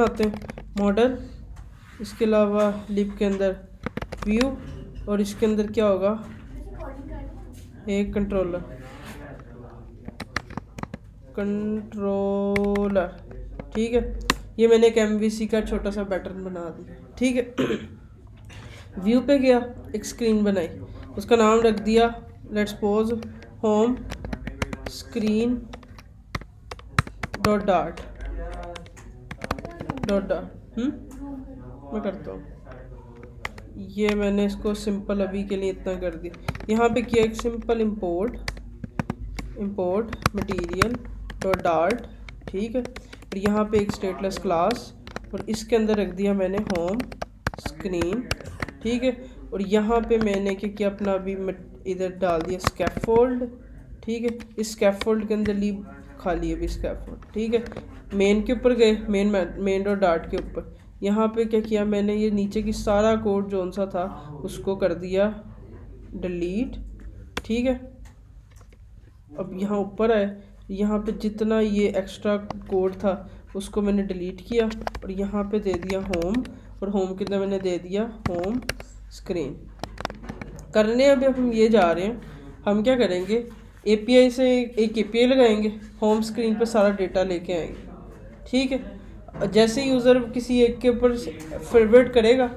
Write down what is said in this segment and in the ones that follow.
आते हैं मॉडल, इसके अलावा लिप के अंदर व्यू, और इसके अंदर क्या होगा, एक कंट्रोलर। ठीक है, ये मैंने एक MVC का छोटा सा पैटर्न बना दिया। ठीक है, व्यू पे गया, एक स्क्रीन बनाई, उसका नाम रख दिया let's suppose home screen dot dart मैं करता हूँ। ये मैंने इसको सिंपल अभी के लिए इतना कर दिया। यहाँ पे किया एक simple import material dot dart. ठीक है, और यहाँ पे एक स्टेटलेस क्लास, और इसके अंदर रख दिया मैंने होम स्क्रीन। ठीक है, और यहाँ पे मैंने क्या किया, अपना अभी इधर डाल दिया स्कैफोल्ड। ठीक है, इस स्कैफोल्ड के अंदर ली खाली है अभी स्कैफोल्ड। ठीक है, मेन के ऊपर गए, मेन डॉट डार्ट के ऊपर। यहाँ पे क्या किया मैंने, ये नीचे की सारा कोड जोन सा था उसको कर दिया डिलीट। ठीक है, अब यहाँ ऊपर आए, यहाँ पे जितना ये एक्स्ट्रा कोड था उसको मैंने डिलीट किया, और यहाँ पे दे दिया होम, और होम के अंदर मैंने दे दिया होम स्क्रीन। करने अभी हम ये जा रहे हैं, हम क्या करेंगे, API से एक API लगाएंगे, होम स्क्रीन पे सारा डेटा लेके आएंगे। ठीक है, जैसे यूज़र किसी एक के ऊपर फेवरेट करेगा,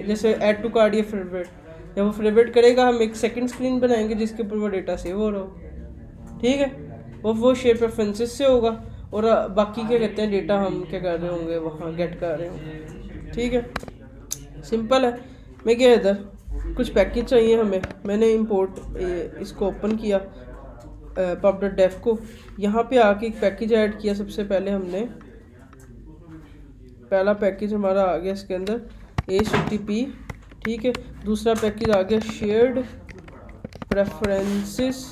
जैसे ऐड टू कार्ड या फेवरेट, जब वो फेवरेट करेगा हम एक सेकंड स्क्रीन बनाएंगे जिसके ऊपर वो डेटा सेव हो रहा हो। ठीक है, वो शेयर प्रेफरेंसेस से होगा, और बाकी क्या कहते हैं डेटा हम क्या कर रहे होंगे वहाँ गेट कर रहे होंगे। ठीक है, सिंपल है। मैं क्या इधर कुछ पैकेज चाहिए हमें, मैंने इंपोर्ट इसको ओपन किया pub.dev को, यहाँ पे आके एक पैकेज ऐड किया। सबसे पहले हमने पहला पैकेज हमारा आ गया इसके अंदर HTTP। ठीक है, दूसरा पैकेज आ गया शेयर्ड प्रेफरेंसेस।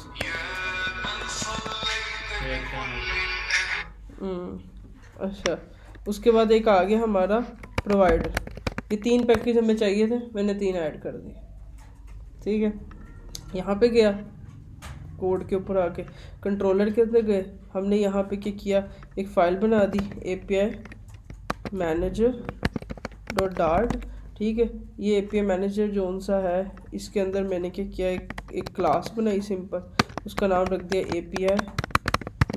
अच्छा, उसके बाद एक आ गया हमारा प्रोवाइडर। ये 3 पैकेज हमें चाहिए थे, मैंने 3 ऐड कर दिए। ठीक है, यहाँ पे गया कोड के ऊपर आके कंट्रोलर के अंदर गए, हमने यहाँ पे क्या किया, एक फ़ाइल बना दी API मैनेजर डॉट डार्ट। ठीक है, ये API मैनेजर जोन सा है, इसके अंदर मैंने क्या किया, एक क्लास बनाई सिंपल, उसका नाम रख दिया API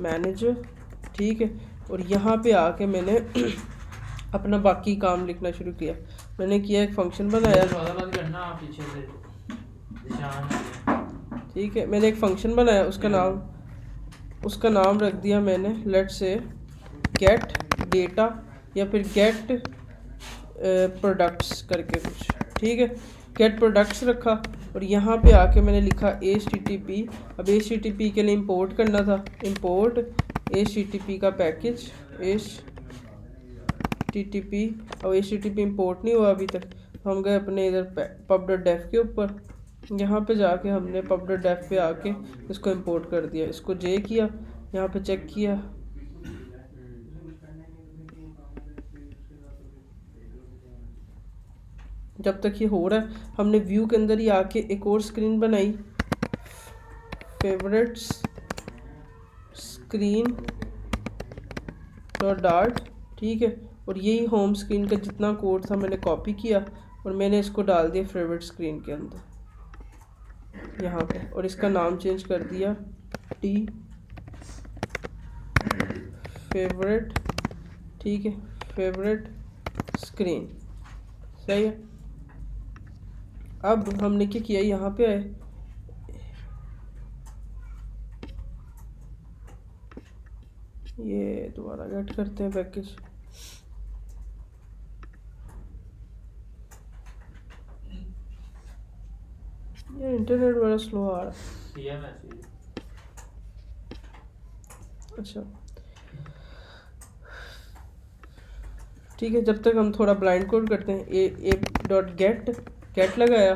मैनेजर। ठीक है, और यहाँ पे आके मैंने अपना बाकी काम लिखना शुरू किया। मैंने किया एक फंक्शन बनाया। ठीक है, मैंने एक फंक्शन बनाया, उसका नाम रख दिया मैंने लेट्स से गेट डेटा या फिर गेट प्रोडक्ट्स करके कुछ। ठीक है, गेट प्रोडक्ट्स रखा, और यहाँ पे आके मैंने लिखा HTTP। अब HTTP के लिए इंपोर्ट करना था, इंपोर्ट HTTP का पैकेज HTTP। अब HTTP इंपोर्ट नहीं हुआ अभी तक, तो हम गए अपने इधर pub.dev के ऊपर। यहाँ पे जाके हमने pub.dev पे आके इसको इंपोर्ट कर दिया, इसको J किया, यहाँ पे चेक किया। जब तक ये हो रहा है, हमने व्यू के अंदर ही आके एक और स्क्रीन बनाई, फेवरेट्स स्क्रीन डॉट डार्ट। ठीक है, और यही होम स्क्रीन का जितना कोड था मैंने कॉपी किया, और मैंने इसको डाल दिया फेवरेट स्क्रीन के अंदर यहाँ पे, और इसका नाम चेंज कर दिया T फेवरेट। ठीक है, फेवरेट स्क्रीन। सही है। अब हमने क्या किया, यहाँ पे आए, ये दोबारा गेट करते हैं पैकेज। ये इंटरनेट बड़ा स्लो आ रहा है। अच्छा, ठीक है, जब तक हम थोड़ा ब्लाइंड कोड करते हैं। ए डॉट गेट लगाया,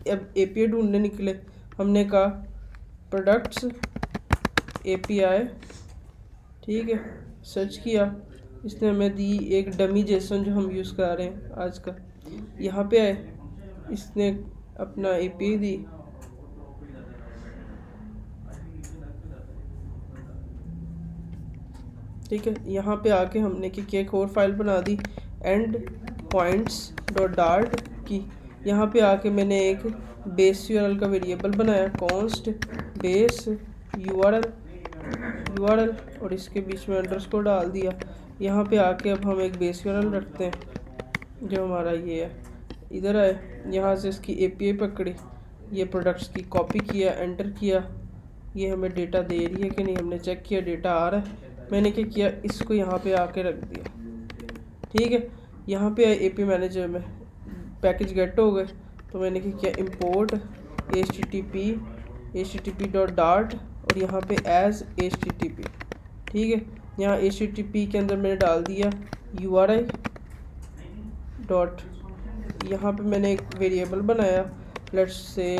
अब API ढूंढने निकले, हमने कहा प्रोडक्ट्स API। ठीक है, सर्च किया, इसने हमें दी एक डमी जेसन जो हम यूज़ कर रहे हैं आज का। यहाँ पे आए, इसने अपना API दी, ठीक है। यहाँ पे आके हमने कि एक और फाइल बना दी एंड पॉइंट्स डॉट डार्ट की। यहाँ पे आके मैंने एक बेस यूआरएल का वेरिएबल बनाया कॉन्स्ट बेस यूआरएल और इसके बीच में अंडरस्कोर डाल दिया। यहाँ पे आके अब हम एक बेस यूआरएल रखते हैं जो हमारा ये है। इधर आए, यहाँ से इसकी एपीआई पकड़ी, ये प्रोडक्ट्स की कॉपी किया, एंटर किया, ये हमें डेटा दे रही है कि नहीं, हमने चेक किया डेटा आ रहा है। मैंने क्या किया, इसको यहाँ पे आके रख दिया। ठीक है, यहाँ पे एपीआई मैनेजर में पैकेज गेट हो गए, तो मैंने क्या किया, इम्पोर्ट http डॉट डार्ट और यहाँ पे एज http। ठीक है, यहाँ http के अंदर मैंने डाल दिया URI डॉट, यहाँ पे मैंने एक वेरिएबल बनाया, let's say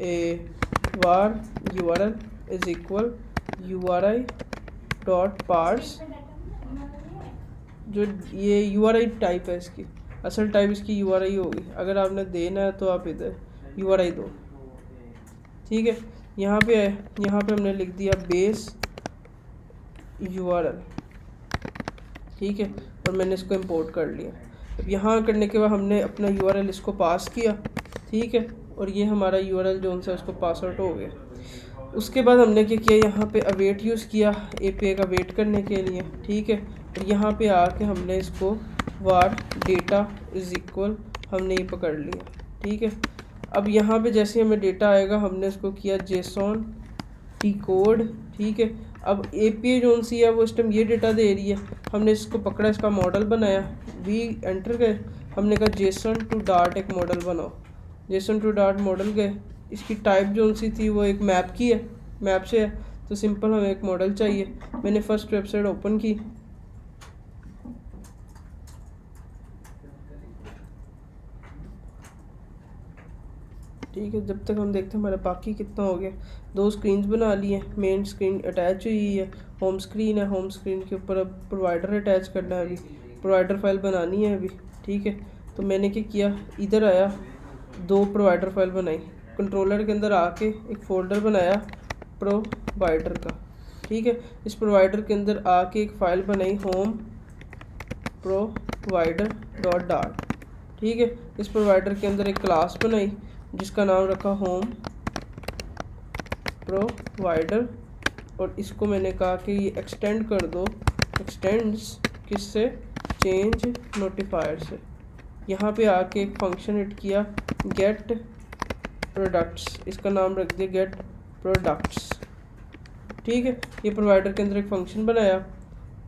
a var URL is equal URI dot parse. जो ये URI टाइप है, इसकी असल टाइप इसकी URI होगी। अगर आपने देना है तो आप इधर URI दो। ठीक है, यहाँ पे हमने लिख दिया बेस URL। ठीक है, और मैंने इसको इंपोर्ट कर लिया। अब यहाँ करने के बाद हमने अपना URL इसको पास किया। ठीक है, और ये हमारा URL जो सा उसको पास आउट हो गया। उसके बाद हमने क्या किया, यहाँ पे अवेट यूज़ किया API का वेट करने के लिए। ठीक है, और यहाँ पे आके हमने इसको वार डेटा इज इक्वल हमने ये पकड़ लिया। ठीक है, अब यहाँ पे जैसे हमें डेटा आएगा हमने इसको किया JSON डिकोड। ठीक है, अब API जो सी है वो इस टाइम ये डेटा दे रही है, हमने इसको पकड़ा, इसका मॉडल बनाया, वी एंटर गए, हमने कहा JSON टू डार्ट एक मॉडल बनाओ, JSON टू डार्ट मॉडल गए। इसकी टाइप जो सी थी वो एक मैप की है, मैप से है, तो सिंपल हमें एक मॉडल चाहिए। मैंने फर्स्ट वेबसाइट ओपन की, ठीक है, जब तक हम देखते हैं हमारा बाकी कितना हो गया। 2 स्क्रीन्स बना लिए, मेन स्क्रीन अटैच हुई है, होम स्क्रीन है, होम स्क्रीन के ऊपर अब प्रोवाइडर अटैच करना है, अभी प्रोवाइडर फाइल बनानी है अभी। ठीक है, तो मैंने क्या किया, इधर आया, 2 प्रोवाइडर फाइल बनाई, कंट्रोलर के अंदर आके एक फ़ोल्डर बनाया प्रोवाइडर का। ठीक है, इस प्रोवाइडर के अंदर आके एक फ़ाइल बनाई होम प्रोवाइडर डॉट डार्ट। ठीक है, इस प्रोवाइडर के अंदर एक क्लास बनाई जिसका नाम रखा होम प्रोवाइडर, और इसको मैंने कहा कि ये एक्सटेंड कर दो, एक्सटेंड्स किससे, चेंज नोटिफायर से। यहाँ पे आके एक फंक्शन हिट किया गेट प्रोडक्ट्स, इसका नाम रख दिया गेट प्रोडक्ट्स। ठीक है, ये प्रोवाइडर के अंदर एक फंक्शन बनाया।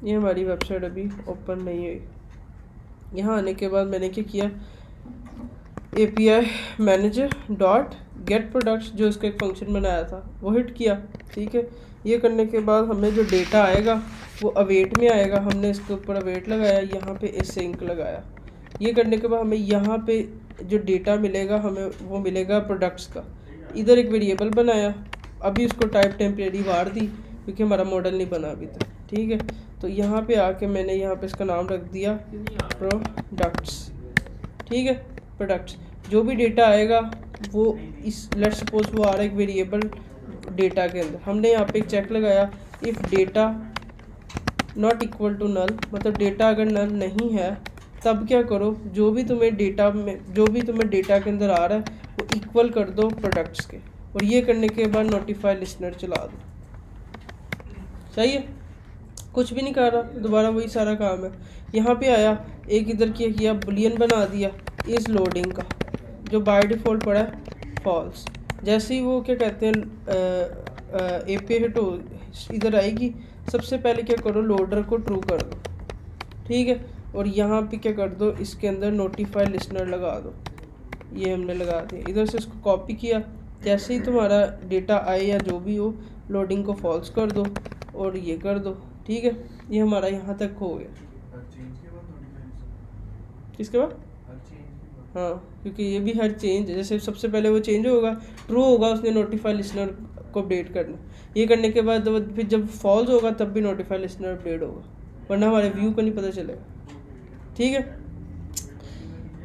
ये हमारी वेबसाइट अभी ओपन नहीं हुई। यहाँ आने के बाद मैंने क्या किया, API manager dot gate products, जो इसका एक फंक्शन बनाया था वो हिट किया। ठीक है, ये करने के बाद हमें जो डेटा आएगा वो अवेट में आएगा, हमने इसके ऊपर अवेट लगाया, यहाँ पे सिंक लगाया। ये करने के बाद हमें यहाँ पे जो डेटा मिलेगा हमें वो मिलेगा प्रोडक्ट्स का। इधर एक वेरिएबल बनाया, अभी उसको टाइप टेम्परेरी वार दी क्योंकि हमारा मॉडल नहीं बना अभी तक। ठीक है, तो यहाँ पे आके मैंने यहाँ पे इसका नाम रख दिया प्रोडक्ट्स। ठीक है, प्रोडक्ट्स, जो भी डेटा आएगा वो इस लेट्स सपोज वो आ रहा है एक वेरिएबल डेटा के अंदर, हमने यहाँ पे एक चेक लगाया if data not equal to null, मतलब डेटा अगर नल नहीं है तब क्या करो, जो भी तुम्हें डेटा के अंदर आ रहा है वो इक्वल कर दो प्रोडक्ट्स के, और ये करने के बाद नोटिफाई लिस्नर चला दो। सही है, कुछ भी नहीं कर रहा, दोबारा वही सारा काम है। यहाँ पे आया, एक इधर किया बुलियन बना दिया इज़ लोडिंग का, जो बाय डिफ़ॉल्ट पड़ा है फॉल्स। जैसे ही वो क्या कहते हैं API हिट हो इधर आएगी, सबसे पहले क्या करो, लोडर को ट्रू कर दो। ठीक है, और यहाँ पे क्या कर दो, इसके अंदर नोटिफाई लिस्नर लगा दो, ये हमने लगा दिया। इधर से इसको कॉपी किया, जैसे ही तुम्हारा डेटा आए या जो भी हो, लोडिंग को फॉल्स कर दो और ये कर दो। ठीक है, ये हमारा यहाँ तक हो गया। किसके बाद, हाँ, क्योंकि ये भी हर चेंज, जैसे सबसे पहले वो चेंज होगा, ट्रू होगा, उसने नोटिफाई लिस्नर को अपडेट करना। ये करने के बाद फिर जब फॉल्स होगा तब भी नोटिफाई लिस्नर अपडेट होगा, वरना हमारे व्यू को नहीं पता चलेगा। ठीक है,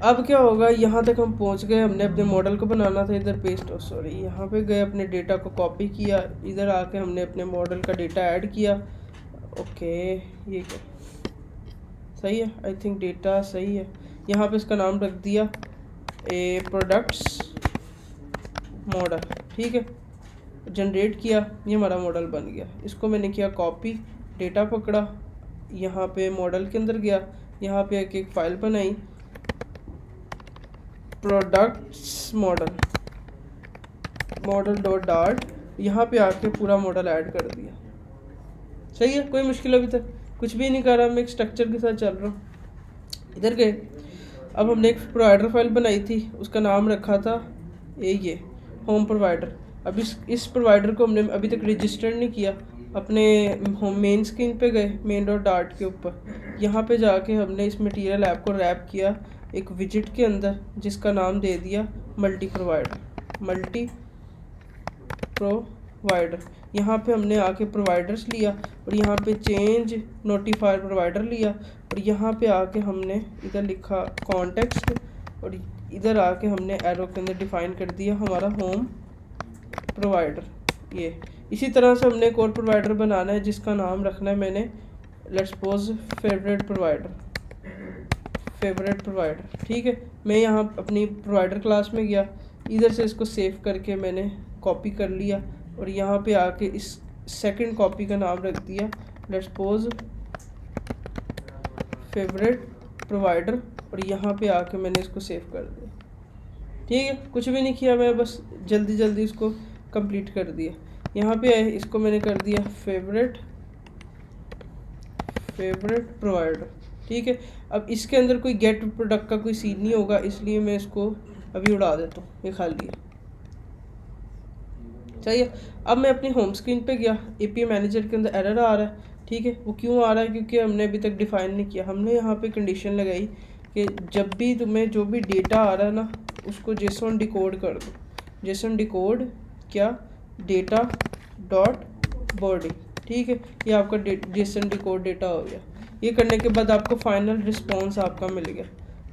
अब क्या होगा, यहाँ तक हम पहुँच गए, हमने अपने मॉडल को बनाना था, इधर पेस्ट, सॉरी यहाँ पे गए, अपने डेटा को कॉपी किया, इधर आके हमने अपने मॉडल का डेटा ऐड किया ओके ये क्या सही है, आई थिंक डेटा सही है। यहाँ पे इसका नाम रख दिया ए प्रोडक्ट्स मॉडल, ठीक है। जनरेट किया, ये हमारा मॉडल बन गया। इसको मैंने किया कॉपी, डेटा पकड़ा, यहाँ पे मॉडल के अंदर गया, यहाँ पे एक फ़ाइल बनाई प्रोडक्ट्स मॉडल डॉट डार्ट, यहाँ पे आके पूरा मॉडल ऐड कर दिया। सही है, कोई मुश्किल अभी तक कुछ भी नहीं कर रहा, मैं एक स्ट्रक्चर के साथ चल रहा हूँ। इधर गए, अब हमने एक प्रोवाइडर फाइल बनाई थी, उसका नाम रखा था ये होम प्रोवाइडर। अब इस प्रोवाइडर को हमने अभी तक रजिस्टर नहीं किया। अपने होम मेन स्क्रीन पे गए, मेन डॉट डार्ट के ऊपर, यहाँ पे जाके हमने इस मटेरियल ऐप को रैप किया एक विजिट के अंदर, जिसका नाम दे दिया मल्टी प्रोवाइडर। यहाँ पे हमने आके प्रोवाइडर्स लिया और यहाँ पे चेंज नोटिफायर प्रोवाइडर लिया, और यहाँ पे आके हमने इधर लिखा कॉन्टेक्स्ट, और इधर आके हमने एरो के अंदर डिफाइन कर दिया हमारा होम प्रोवाइडर। ये इसी तरह से हमने एक और प्रोवाइडर बनाना है, जिसका नाम रखना है मैंने लेट्स सपोज फेवरेट प्रोवाइडर, ठीक है। मैं यहाँ अपनी प्रोवाइडर क्लास में गया, इधर से इसको सेव करके मैंने कॉपी कर लिया, और यहाँ पे आके इस सेकंड कॉपी का नाम रख दिया लेट्स सपोज फेवरेट प्रोवाइडर, और यहाँ पे आके मैंने इसको सेव कर दिया। ठीक है, कुछ भी नहीं किया, मैं बस जल्दी इसको कंप्लीट कर दिया। यहाँ पे इसको मैंने कर दिया फेवरेट प्रोवाइडर, ठीक है। अब इसके अंदर कोई गेट प्रोडक्ट का कोई सीन नहीं होगा, इसलिए मैं इसको अभी उड़ा देता हूँ, ये खाली है। चाहिए, अब मैं अपनी होम स्क्रीन पे गया, एपीआई मैनेजर के अंदर एरर आ रहा है, ठीक है। वो क्यों आ रहा है? क्योंकि हमने अभी तक डिफाइन नहीं किया। हमने यहाँ पे कंडीशन लगाई कि जब भी तुम्हें जो भी डेटा आ रहा है ना, उसको जेसन डिकोड कर दो। जेसन डिकोड क्या, डेटा डॉट बॉडी, ठीक है। ये आपका जेसन डिकोड डेटा हो गया। ये करने के बाद आपको फाइनल रिस्पॉन्स आपका मिल गया,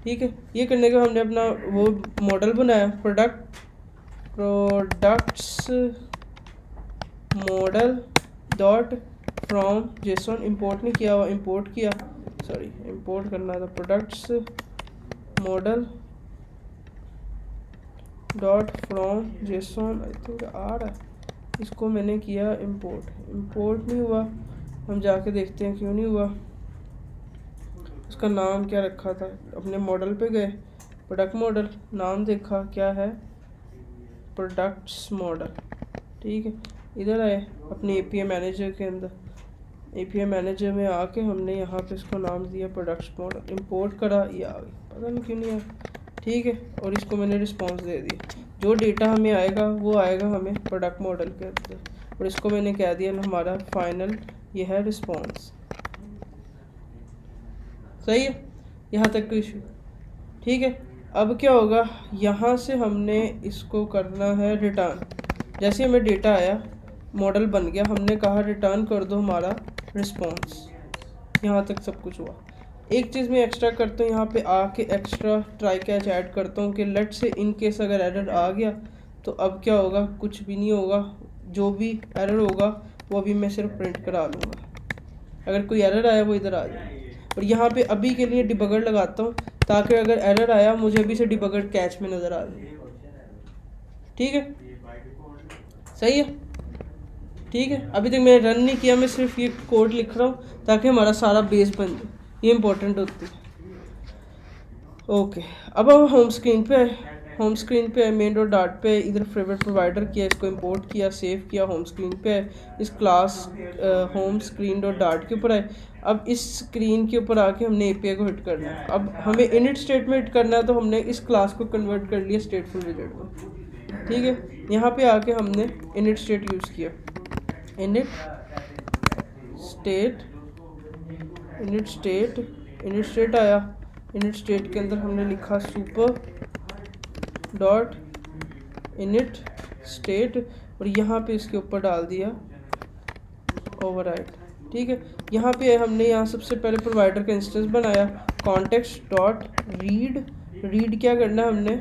ठीक है। ये करने के बाद हमने अपना वो मॉडल बनाया products model dot from JSON. Import नहीं किया हुआ, इंपोर्ट किया, सॉरी इंपोर्ट करना था। Products model dot from JSON, I think आ रहा है, इसको मैंने किया इंपोर्ट नहीं हुआ। हम जाके देखते हैं क्यों नहीं हुआ। उसका नाम क्या रखा था, अपने मॉडल पे गए, प्रोडक्ट मॉडल, नाम देखा क्या है, प्रोडक्ट्स मॉडल, ठीक है। इधर आए अपने एपीआई मैनेजर के अंदर, एपीआई मैनेजर में आके हमने यहाँ पे इसको नाम दिया प्रोडक्ट्स मॉडल। इंपोर्ट करा, ये आ गई, पता नहीं क्यों नहीं आया, ठीक है। और इसको मैंने रिस्पॉन्स दे दिया, जो डेटा हमें आएगा वो आएगा हमें प्रोडक्ट मॉडल के अंदर, और इसको मैंने कह दिया हमारा फाइनल ये है रिस्पॉन्स। सही है, यहाँ तक कोई इशू, ठीक है। अब क्या होगा, यहाँ से हमने इसको करना है रिटर्न। जैसे हमें डेटा आया, मॉडल बन गया, हमने कहा रिटर्न कर दो हमारा रिस्पॉन्स। यहाँ तक सब कुछ हुआ। एक चीज़ मैं एक्स्ट्रा करता हूँ, यहाँ पे आके एक्स्ट्रा ट्राई कैच ऐड करता हूँ कि लेट से इन केस अगर एरर आ गया तो अब क्या होगा, कुछ भी नहीं होगा। जो भी एरर होगा वो अभी मैं सिर्फ प्रिंट करा लूँगा। अगर कोई एरर आया वो इधर आ जाए। और यहाँ पे अभी के लिए डिबगर लगाता हूँ, ताकि अगर एरर आया मुझे अभी से डिबगर कैच में नज़र आ जाए। ठीक है, सही है, ठीक है। अभी तक मैंने रन नहीं किया, मैं सिर्फ ये कोड लिख रहा हूँ ताकि हमारा सारा बेस बन जाए, ये इंपॉर्टेंट होती है। ओके, अब हम होम स्क्रीन पे है, मेन डॉट डार्ट पे, इधर फेवरेट प्रोवाइडर किया, इसको इंपोर्ट किया, सेव किया, होम स्क्रीन पे है, इस class home screen dot dart के ऊपर है। अब इस स्क्रीन के ऊपर आके हमने एपीआई को हिट करना है। अब हमें इनिट स्टेट में हिट करना है, तो हमने इस क्लास को कन्वर्ट कर लिया स्टेटफुल विजेट में, ठीक है। यहाँ पे आके हमने इनिट स्टेट यूज़ किया, इनिट स्टेट आया। इनिट स्टेट के अंदर हमने लिखा सुपर डॉट इनिट स्टेट, और यहाँ पे इसके ऊपर डाल दिया ओवरराइड, ठीक है। यहाँ पे हमने यहाँ सबसे पहले प्रोवाइडर का इंस्टेंस बनाया, कॉन्टेक्स्ट डॉट रीड क्या करना है, हमने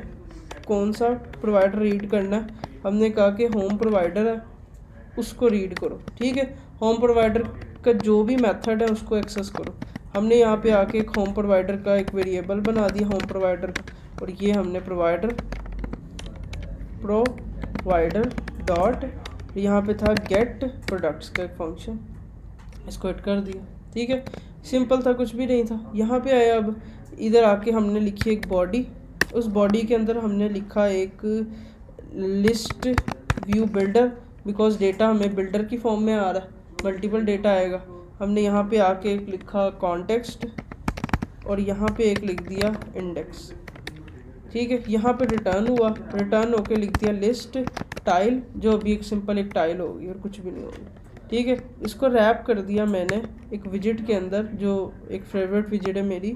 कौन सा प्रोवाइडर रीड करना है, हमने कहा कि होम प्रोवाइडर है उसको रीड करो, ठीक है। होम प्रोवाइडर का जो भी मेथड है उसको एक्सेस करो। हमने यहाँ पे आके एक होम प्रोवाइडर का एक वेरिएबल बना दिया होम प्रोवाइडर, और ये हमने प्रोवाइडर डॉट, यहाँ पे था गेट प्रोडक्ट्स का एक फंक्शन, इसको ऐड कर दिया। ठीक है, सिंपल था, कुछ भी नहीं था। यहाँ पे आया, अब इधर आके हमने लिखी एक बॉडी, उस बॉडी के अंदर हमने लिखा एक list view builder, because data हमें बिल्डर की फॉर्म में आ रहा है, मल्टीपल डेटा आएगा। हमने यहाँ पे आके एक लिखा कॉन्टेक्स्ट, और यहाँ पे एक लिख दिया इंडेक्स। ठीक है, यहाँ पे रिटर्न हुआ, रिटर्न होके लिख दिया लिस्ट टाइल, जो अभी एक सिंपल एक टाइल होगी और कुछ भी नहीं होगी। ठीक है, इसको रैप कर दिया मैंने एक विजिट के अंदर, जो एक फेवरेट विजिट है मेरी,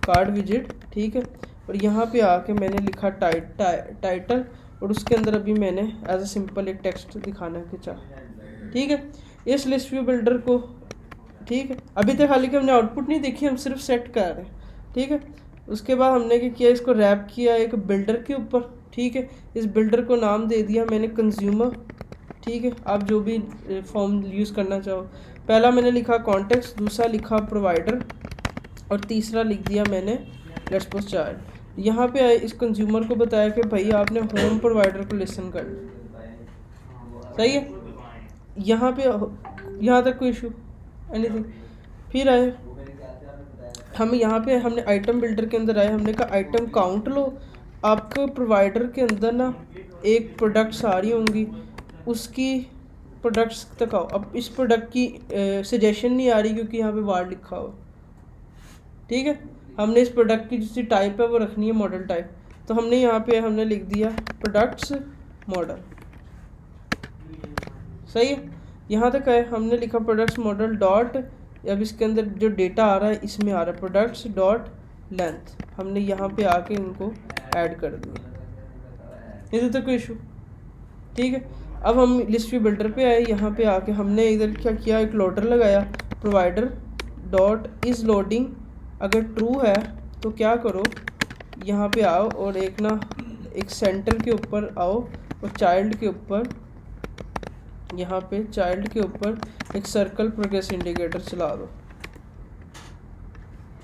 कार्ड विजिट। ठीक है, और यहाँ पे आके मैंने लिखा टाइटल, और उसके अंदर अभी मैंने एज अ सिंपल एक टेक्स्ट दिखाना के चाह। ठीक है, इस लिस्ट व्यू बिल्डर को, ठीक है, अभी तक हालांकि हमने आउटपुट नहीं देखी, हम सिर्फ सेट कर रहे हैं। ठीक है, उसके बाद हमने क्या किया, इसको रैप किया एक बिल्डर के ऊपर। ठीक है, इस बिल्डर को नाम दे दिया मैंने कंज्यूमर। ठीक है, आप जो भी फॉर्म यूज़ करना चाहो, पहला मैंने लिखा कॉन्टेक्स्ट, दूसरा लिखा प्रोवाइडर, और तीसरा लिख दिया मैंने लेट्स सपोज चाइल्ड। यहाँ पे आए, इस कंज्यूमर को बताया कि भाई आपने होम प्रोवाइडर को लिसन कर लिया। सही है, यहाँ पे यहाँ तक कोई इशू एनीथिंग। फिर आए हम यहाँ पे, हमने आइटम बिल्डर के अंदर आए, हमने कहा आइटम काउंट लो। आपको प्रोवाइडर के अंदर ना एक प्रोडक्ट्स आ रही होंगी, उसकी प्रोडक्ट्स तक आओ। अब इस प्रोडक्ट की सजेशन नहीं आ रही क्योंकि यहाँ पे वार्ड लिखा हो। ठीक है, हमने इस प्रोडक्ट की जिसकी टाइप है वो रखनी है मॉडल टाइप, तो हमने यहाँ पे हमने लिख दिया प्रोडक्ट्स मॉडल। सही है, यहाँ तक है, हमने लिखा प्रोडक्ट्स मॉडल डॉट, अब इसके अंदर जो डेटा आ रहा है इसमें आ रहा है प्रोडक्ट्स डॉट लेंथ, हमने यहाँ पे आके इनको ऐड कर दिया। इधर तो कोई इशू। ठीक है, अब हम लिस्ट व्यू बिल्डर पे आए, यहाँ पे आके हमने इधर क्या किया, एक लोडर लगाया, प्रोवाइडर डॉट इज लोडिंग, अगर ट्रू है तो क्या करो, यहाँ पे आओ और एक ना एक सेंटर के ऊपर आओ, और चाइल्ड के ऊपर, यहाँ पे चाइल्ड के ऊपर एक सर्कल प्रोग्रेस इंडिकेटर चला दो।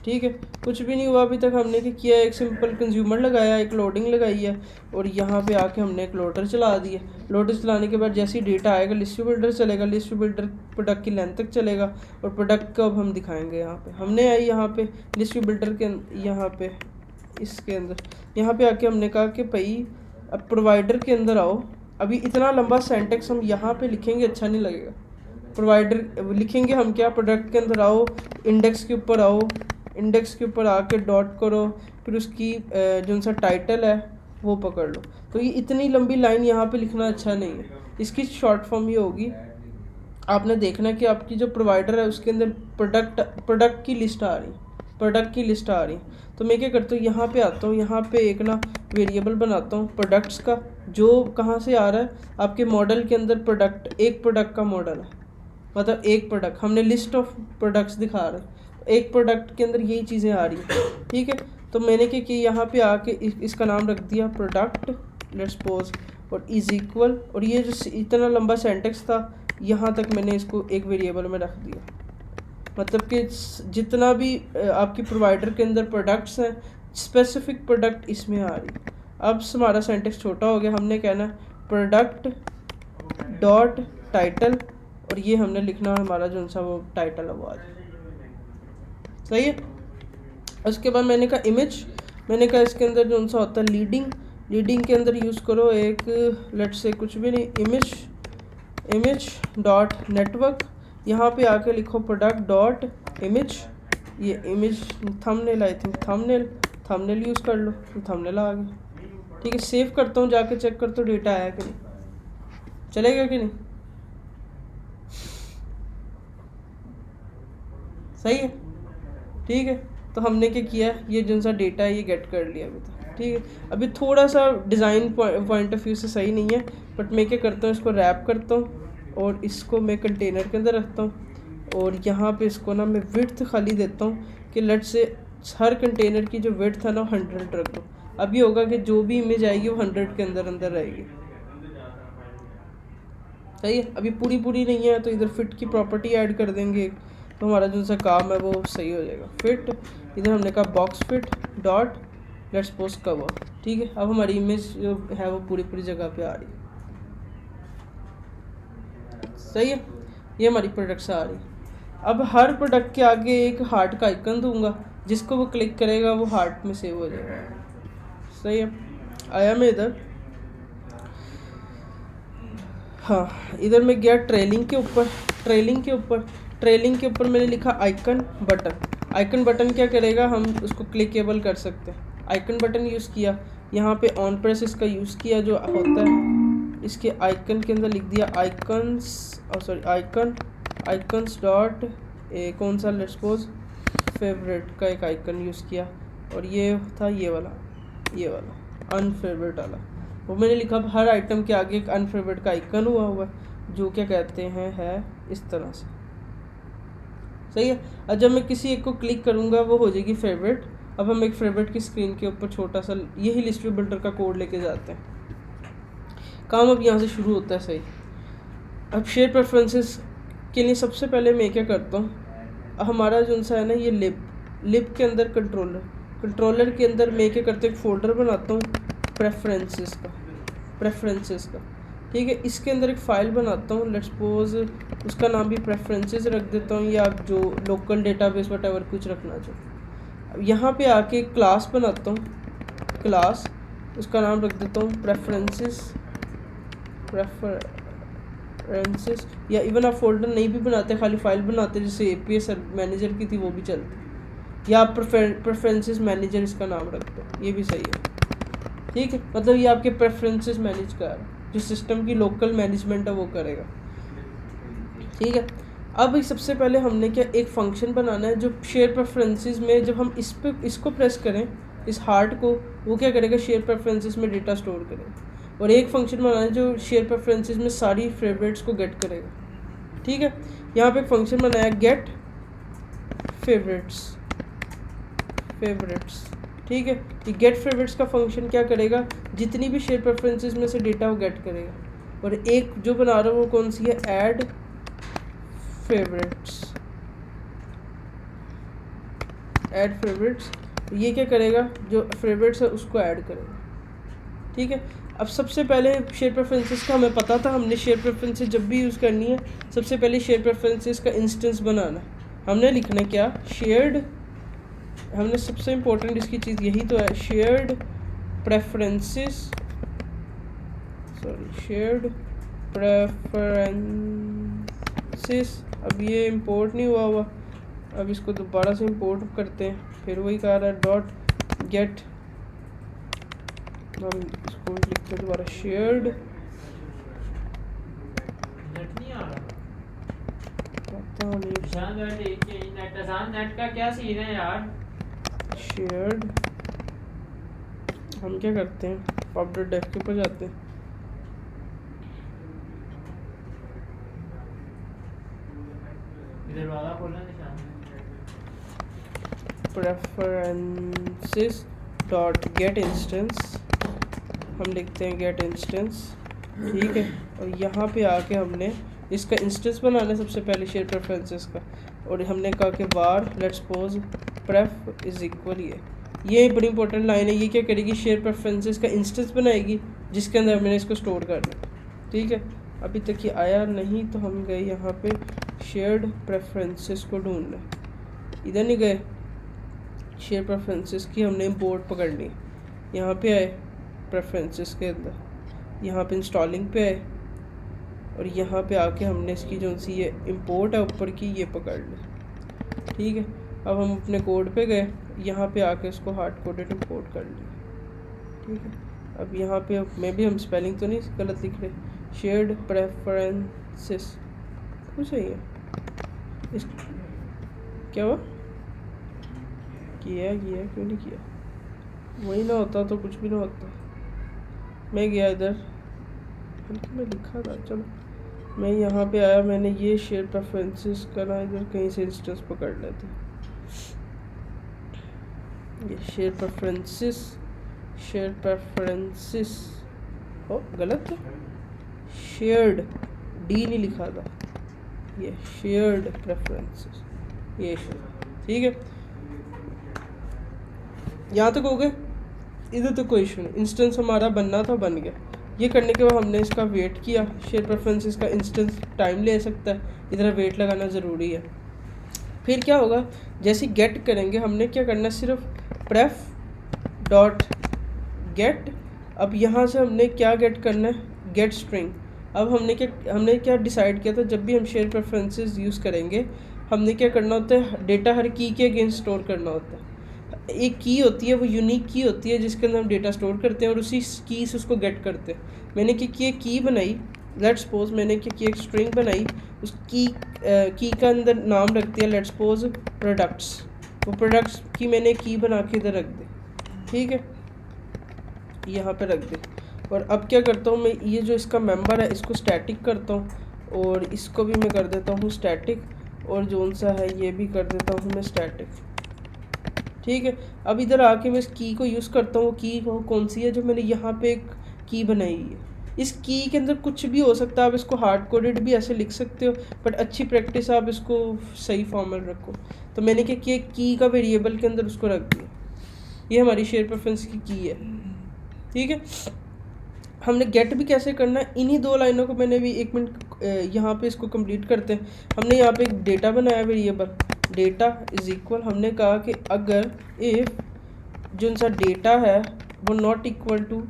ठीक है, कुछ भी नहीं हुआ अभी तक। हमने क्या किया, एक सिंपल कंज्यूमर लगाया, एक लोडिंग लगाई है, और यहाँ पे आके हमने एक लोडर चला दिया। लोडर चलाने के बाद जैसे ही डेटा आएगा लिस्ट व्यू बिल्डर चलेगा, लिस्ट व्यू बिल्डर प्रोडक्ट की लेंथ तक चलेगा, और प्रोडक्ट को अब हम दिखाएंगे। यहाँ पे हमने आई, यहाँ पे लिस्ट व्यू बिल्डर के यहाँ पे इसके अंदर, यहाँ पे आके हमने कहा कि भाई अब प्रोवाइडर के अंदर आओ। अभी इतना लंबा सेंटेक्स हम यहाँ पे लिखेंगे अच्छा नहीं लगेगा। प्रोवाइडर लिखेंगे हम क्या, प्रोडक्ट के अंदर आओ, इंडेक्स के ऊपर आओ, इंडेक्स के ऊपर आके डॉट करो, फिर उसकी जो सा टाइटल है वो पकड़ लो। तो ये इतनी लंबी लाइन यहाँ पे लिखना अच्छा नहीं है। इसकी शॉर्ट फॉर्म ये होगी, आपने देखना कि आपकी जो प्रोवाइडर है उसके अंदर प्रोडक्ट की लिस्ट आ रही है, प्रोडक्ट की लिस्ट आ रही है। तो मैं क्या करता हूँ, यहाँ पे आता हूँ, यहाँ पे एक ना वेरिएबल बनाता हूँ प्रोडक्ट्स का, जो कहाँ से आ रहा है, आपके मॉडल के अंदर प्रोडक्ट, एक प्रोडक्ट का मॉडल है, मतलब एक प्रोडक्ट, हमने लिस्ट ऑफ प्रोडक्ट्स दिखा रहे हैं, एक प्रोडक्ट के अंदर यही चीज़ें आ रही हैं। ठीक है, तो मैंने क्या किया, यहाँ पे आके इसका नाम रख दिया प्रोडक्ट लेट्स सपोज, और इज इक्वल, और ये जो इतना लंबा सेंटेक्स था यहाँ तक मैंने इसको एक वेरिएबल में रख दिया। मतलब कि जितना भी आपकी प्रोवाइडर के अंदर प्रोडक्ट्स हैं, स्पेसिफिक प्रोडक्ट इसमें आ रही। अब हमारा सेंटेक्स छोटा हो गया, हमने कहना प्रोडक्ट डॉट टाइटल, और ये हमने लिखना हमारा जो सा वो टाइटल है वो आ जाए। सही है, उसके बाद मैंने कहा इमेज, मैंने कहा इसके अंदर जो सा होता है लीडिंग, लीडिंग के अंदर यूज़ करो एक लेट्स से कुछ भी नहीं, इमेज डॉट नेटवर्क, यहाँ पे आके लिखो प्रोडक्ट डॉट इमेज, ये image thumbnail, I think thumbnail use कर लो, थंबनेल आ गया। ठीक है, सेव करता हूँ, जाके चेक करता हूँ डेटा आया कि नहीं, चलेगा कि नहीं। सही है, ठीक है, तो हमने क्या किया, ये जो सा डेटा है ये गेट कर लिया अभी तक। ठीक है, अभी थोड़ा सा डिज़ाइन पॉइंट ऑफ व्यू से सही नहीं है, बट मैं क्या करता हूँ, इसको रैप करता हूँ और इसको मैं कंटेनर के अंदर रखता हूँ, और यहाँ पे इसको ना मैं विड्थ खाली देता हूँ कि लेट्स से हर कंटेनर की जो विड्थ है ना 100 रख दो। अब ये होगा कि जो भी इमेज आएगी वो 100 के अंदर रहेगी। सही है, अभी पूरी नहीं है तो इधर फिट की प्रॉपर्टी ऐड कर देंगे, तो हमारा जो सा काम है वो सही हो जाएगा। फिट, इधर हमने कहा box fit dot let's suppose cover, ठीक है। अब हमारी इमेज जो है वो पूरी पूरी जगह पे आ रही है, सही है। ये हमारी प्रोडक्ट से आ रही है। अब हर प्रोडक्ट के आगे एक हार्ट का आइकन दूंगा, जिसको वो क्लिक करेगा वो हार्ट में सेव हो जाएगा, सही है। आया मैं इधर, हाँ इधर मैं गया ट्रेलिंग के ऊपर। ट्रेलिंग के ऊपर मैंने लिखा आइकन बटन। आइकन बटन क्या करेगा, हम उसको क्लिकेबल कर सकते हैं। आइकन बटन यूज़ किया, यहाँ पे ऑन प्रेस इसका यूज़ किया जो होता है, इसके आइकन के अंदर लिख दिया आइकन्स, सॉरी आइकन्स डॉट कौन सा लेट्स सपोज फेवरेट का एक आइकन यूज़ किया, और ये था ये वाला अनफेवरेट वाला। वो मैंने लिखा हर आइटम के आगे एक अनफेवरेट का आइकन हुआ है, जो क्या कहते हैं है इस तरह से, सही है। और जब मैं किसी एक को क्लिक करूँगा वो हो जाएगी फेवरेट। अब हम एक फेवरेट की स्क्रीन के ऊपर छोटा सा यही लिस्ट व्यू बिल्डर का कोड लेके जाते हैं। काम अब यहाँ से शुरू होता है, सही। अब शेयर प्रेफरेंसेस के लिए सबसे पहले मैं क्या करता हूँ, हमारा जो सा है ना ये लिब के अंदर कंट्रोलर के अंदर मैं क्या करता हूँ, एक फ़ोल्डर बनाता हूँ प्रेफरेंसेस का, ठीक है। इसके अंदर एक फ़ाइल बनाता हूँ, लेट्स सपोज उसका नाम भी प्रेफरेंसेस रख देता हूँ, या आप जो लोकल डेटाबेस वटेवर कुछ रखना चाहो। अब यहाँ पे आके एक क्लास बनाता हूँ, क्लास उसका नाम रख देता हूँ प्रेफरेंसेस, या इवन आप फोल्डर नहीं भी बनाते, खाली फाइल बनाते, जैसे APS मैनेजर की थी वो भी चलती, या आप प्रेफरेंसेस मैनेजर इसका नाम रख दो, ये भी सही है, ठीक है। मतलब ये आपके प्रेफरेंसेस मैनेज कर, जो सिस्टम की लोकल मैनेजमेंट है वो करेगा, ठीक है। अब सबसे पहले हमने क्या एक फंक्शन बनाना है जो शेयर प्रेफरेंसेस में जब हम इसको प्रेस करें, इस हार्ट को, वो क्या करेगा शेयर प्रेफरेंसेस में डेटा स्टोर करेगा। और एक फंक्शन बनाना है जो शेयर प्रेफरेंसेस में सारी फेवरेट्स को गेट करेगा, ठीक है। यहाँ पे एक फंक्शन बनाया गेट फेवरेट्स, ठीक है। ये गेट फेवरेट्स का फंक्शन क्या करेगा, जितनी भी शेयर प्रेफरेंसेस में से डेटा वो गेट करेगा। और एक जो बना रहा है वो कौन सी है, ऐड फेवरेट्स, ये क्या करेगा, जो फेवरेट्स है उसको ऐड करेगा, ठीक है। अब सबसे पहले शेयर प्रेफरेंसेस का हमें पता था, हमने शेयर प्रेफरेंसेस जब भी यूज़ करनी है सबसे पहले शेयर प्रेफरेंसेस का इंस्टेंस बनाना है। हमने लिखना क्या, शेयर्ड, हमने सबसे इम्पोर्टेंट इसकी चीज़ यही तो है, शेयर्ड प्रेफरेंसेस, अब ये इंपोर्ट नहीं हुआ, अब इसको दोबारा से इंपोर्ट करते हैं, फिर वही कह रहा है डॉट गेट, हम इसको लिखते हैं दोबारा शेयर्ड, नेट का क्या सीन है यार। शेयर्ड, हम क्या करते हैं pub.dev के ऊपर जाते हैं, प्रेफरेंसेस डॉट गेट इंस्टेंस, हम लिखते हैं गेट इंस्टेंस, ठीक है। और यहाँ पे आके हमने इसका इंस्टेंस बनाना है सबसे पहले शेयर प्रेफरेंसेस का, और हमने कहा कि बार लेट्स सपोज प्रेफ इज इक्वल, ये बड़ी इंपॉर्टेंट लाइन है। ये क्या करेगी, शेयर प्रेफरेंसेस का इंस्टेंस बनाएगी जिसके अंदर मैंने इसको स्टोर करना, ठीक है। अभी तक ये आया नहीं तो हम गए यहाँ पे शेयर्ड प्रेफरेंसेस को ढूंढना, इधर नहीं गए, शेयर प्रेफरेंसेस की हमने इंपोर्ट पकड़नी, यहाँ पे आए प्रेफरेंसेस के अंदर, यहाँ पे इंस्टॉलिंग पे आए, और यहाँ पे आके हमने इसकी जो सी ये इंपोर्ट है ऊपर की ये पकड़ ली, ठीक है। अब हम अपने कोड पे गए, यहाँ पे आके इसको हार्ड कोडेड इंपोर्ट कर लिया, ठीक है। अब यहाँ पे मैं भी हम स्पेलिंग तो नहीं गलत लिख रहे, शेयर्ड प्रेफरेंसेस कुछ सही है, इस क्या हुआ, किया क्यों नहीं किया, वही ना होता तो कुछ भी ना होता। मैं गया इधर, बल्कि मैं लिखा था, चलो मैं यहाँ पे आया, मैंने ये शेयर प्रेफरेंसेस का ना इधर कहीं से इंस्टेंस पकड़ लेते, ये शेयर प्रेफरेंसेस ओ गलत है, शेयर्ड डी नहीं लिखा था, ये शेयर्ड प्रेफरेंसेस, ये ठीक है, यहाँ तक हो गए, इधर तो कोई इशू नहीं। इंस्टेंस हमारा बनना था, बन गया। ये करने के बाद हमने इसका वेट किया। शेयर प्रेफरेंसेस का इंस्टेंस टाइम ले सकता है, इधर वेट लगाना ज़रूरी है। फिर क्या होगा, जैसे गेट करेंगे हमने क्या करना है, सिर्फ प्रेफ डॉट गेट। अब यहाँ से हमने क्या गेट करना है, गेट स्ट्रिंग। अब हमने क्या डिसाइड किया था, जब भी हम शेयर प्रेफरेंसेस यूज़ करेंगे हमने क्या करना होता है, डेटा हर की के अगेंस्ट स्टोर करना होता है। एक की होती है, वो यूनिक की होती है जिसके अंदर हम डेटा स्टोर करते हैं और उसी की से उसको गेट करते हैं। मैंने क्या किया, की बनाई, लेट्स सपोज मैंने क्या किया, एक स्ट्रिंग बनाई, उस की का अंदर नाम रख दिया लेट्स सपोज प्रोडक्ट्स। वो प्रोडक्ट्स की मैंने की बना के इधर रख दी, ठीक है, यहाँ पे रख दी। और अब क्या करता हूँ मैं, ये जो इसका मेंबर है इसको स्टैटिक करता हूँ और इसको भी मैं कर देता हूँ स्टैटिक, और जो सा है ये भी कर देता हूँ मैं स्टैटिक, ठीक है। अब इधर आके मैं इस की को यूज़ करता हूँ। की कौन सी है, जो मैंने यहाँ पे एक की बनाई है। इस की के अंदर कुछ भी हो सकता है, आप इसको हार्ड कोडेड भी ऐसे लिख सकते हो, बट अच्छी प्रैक्टिस आप इसको सही फॉर्म में रखो। तो मैंने क्या किया, की का वेरिएबल के अंदर उसको रख दिया। ये हमारी शेयर प्रेफरेंस की है, ठीक है। हमने गेट भी कैसे करना है, इन्हीं दो लाइनों को मैंने भी 1 मिनट यहाँ पे इसको कंप्लीट करते हैं। हमने यहाँ पे एक डेटा बनाया वेरिएबल, डेटा इज इक्वल, हमने कहा कि अगर इफ़ जो सा डेटा है वो नॉट इक्वल टू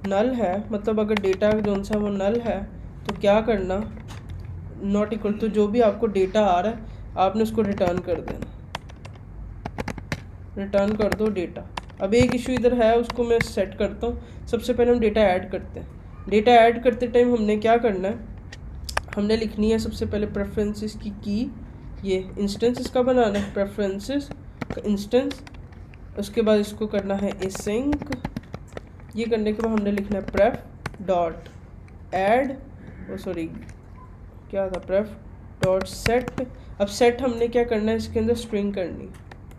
नल है, मतलब अगर डेटा जो सा वो नल है तो क्या करना, नॉट इक्वल टू जो भी आपको डेटा आ रहा है आपने उसको रिटर्न कर देना, रिटर्न कर दो डेटा। अब एक इशू इधर है, उसको मैं सेट करता हूँ। सबसे पहले हम डेटा ऐड करते हैं। डेटा ऐड करते टाइम हमने क्या करना है, हमने लिखनी है सबसे पहले प्रेफरेंसेस की ये इंस्टेंस इसका बनाना है, प्रेफरेंसेस का इंस्टेंस। उसके बाद इसको करना है एसिंक। ये करने के बाद हमने लिखना है प्रेफ डॉट ऐड, सॉरी क्या था, प्रेफ डॉट सेट। अब सेट हमने क्या करना है, इसके अंदर स्ट्रिंग करनी,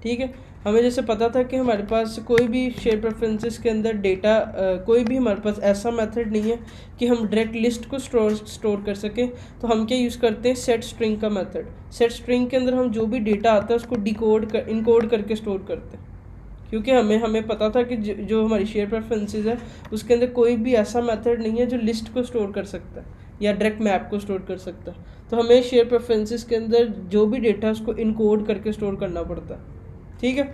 ठीक है। हमें जैसे पता था कि हमारे पास कोई भी शेयर प्रेफरेंसेस के अंदर डेटा कोई भी हमारे पास ऐसा मेथड नहीं है कि हम डायरेक्ट लिस्ट को स्टोर कर सकें, तो हम क्या यूज़ करते हैं, सेट स्ट्रिंग का मेथड। सेट स्ट्रिंग के अंदर हम जो भी डेटा आता है उसको इनकोड करके स्टोर करते हैं, क्योंकि हमें पता था कि जो हमारी शेयर प्रेफरेंसेस है उसके अंदर कोई भी ऐसा मेथड नहीं है जो लिस्ट को स्टोर कर सकता है या डायरेक्ट मैप को स्टोर कर सकता है। तो हमें शेयर प्रेफरेंसेस के अंदर जो भी डेटा है उसको इनकोड करके स्टोर करना पड़ता है, ठीक है।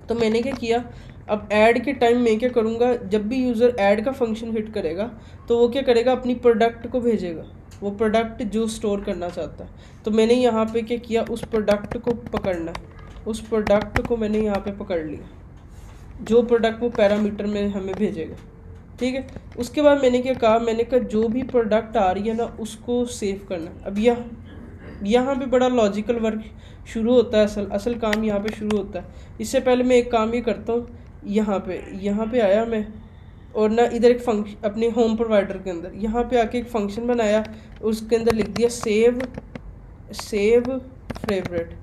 तो मैंने क्या किया, अब ऐड के टाइम मैं क्या करूँगा, जब भी यूज़र ऐड का फंक्शन हिट करेगा तो वो क्या करेगा, अपनी प्रोडक्ट को भेजेगा, वो प्रोडक्ट जो स्टोर करना चाहता है। तो मैंने यहाँ पे क्या किया, उस प्रोडक्ट को पकड़ना है, उस प्रोडक्ट को मैंने यहाँ पे पकड़ लिया, जो प्रोडक्ट वो पैरामीटर में हमें भेजेगा, ठीक है। उसके बाद मैंने क्या कहा, मैंने कहा जो भी प्रोडक्ट आ रही है ना उसको सेव करना। अब यहाँ पे बड़ा लॉजिकल वर्क शुरू होता है, असल काम यहाँ पे शुरू होता है। इससे पहले मैं एक काम ये करता हूँ, यहाँ पे आया मैं और ना इधर एक फंक्शन अपने होम प्रोवाइडर के अंदर यहाँ पे आके एक फंक्शन बनाया, उसके अंदर लिख दिया सेव फेवरेट।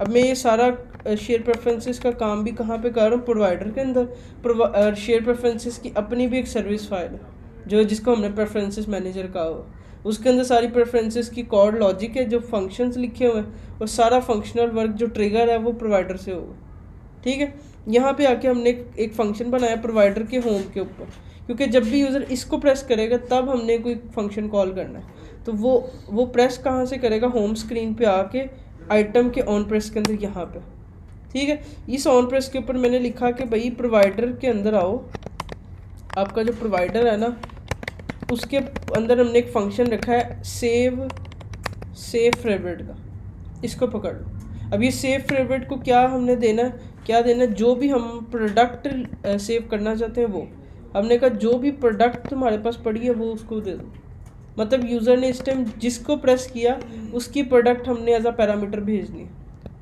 अब मैं ये सारा शेयर प्रेफरेंसेस का काम भी कहाँ पे कर रहा हूँ, प्रोवाइडर के अंदर। शेयर प्रेफरेंसेस की अपनी भी एक सर्विस फाइल है जिसको हमने प्रेफरेंसेस मैनेजर कहा हुआ, उसके अंदर सारी प्रेफरेंसेस की कोड लॉजिक है, जो फंक्शंस लिखे हुए हैं, और सारा फंक्शनल वर्क जो ट्रिगर है वो प्रोवाइडर से होगा, ठीक है। यहाँ पे आके हमने एक फंक्शन बनाया प्रोवाइडर के होम के ऊपर, क्योंकि जब भी यूज़र इसको प्रेस करेगा तब हमने कोई फंक्शन कॉल करना है। तो वो प्रेस कहाँ से करेगा, होम स्क्रीन पे आके आइटम के ऑन प्रेस के अंदर यहाँ पे, ठीक है। इस ऑन प्रेस के ऊपर मैंने लिखा कि भाई प्रोवाइडर के अंदर आओ, आपका जो प्रोवाइडर है ना उसके अंदर हमने एक फंक्शन रखा है सेव फेवरेट का, इसको पकड़ लो। अब ये सेव फेवरेट को क्या हमने देना है, जो भी हम प्रोडक्ट सेव करना चाहते हैं वो हमने कहा, जो भी प्रोडक्ट तुम्हारे पास पड़ी है वो उसको दे दो। मतलब यूज़र ने इस टाइम जिसको प्रेस किया उसकी प्रोडक्ट हमने एज अ पैरामीटर भेजनी है,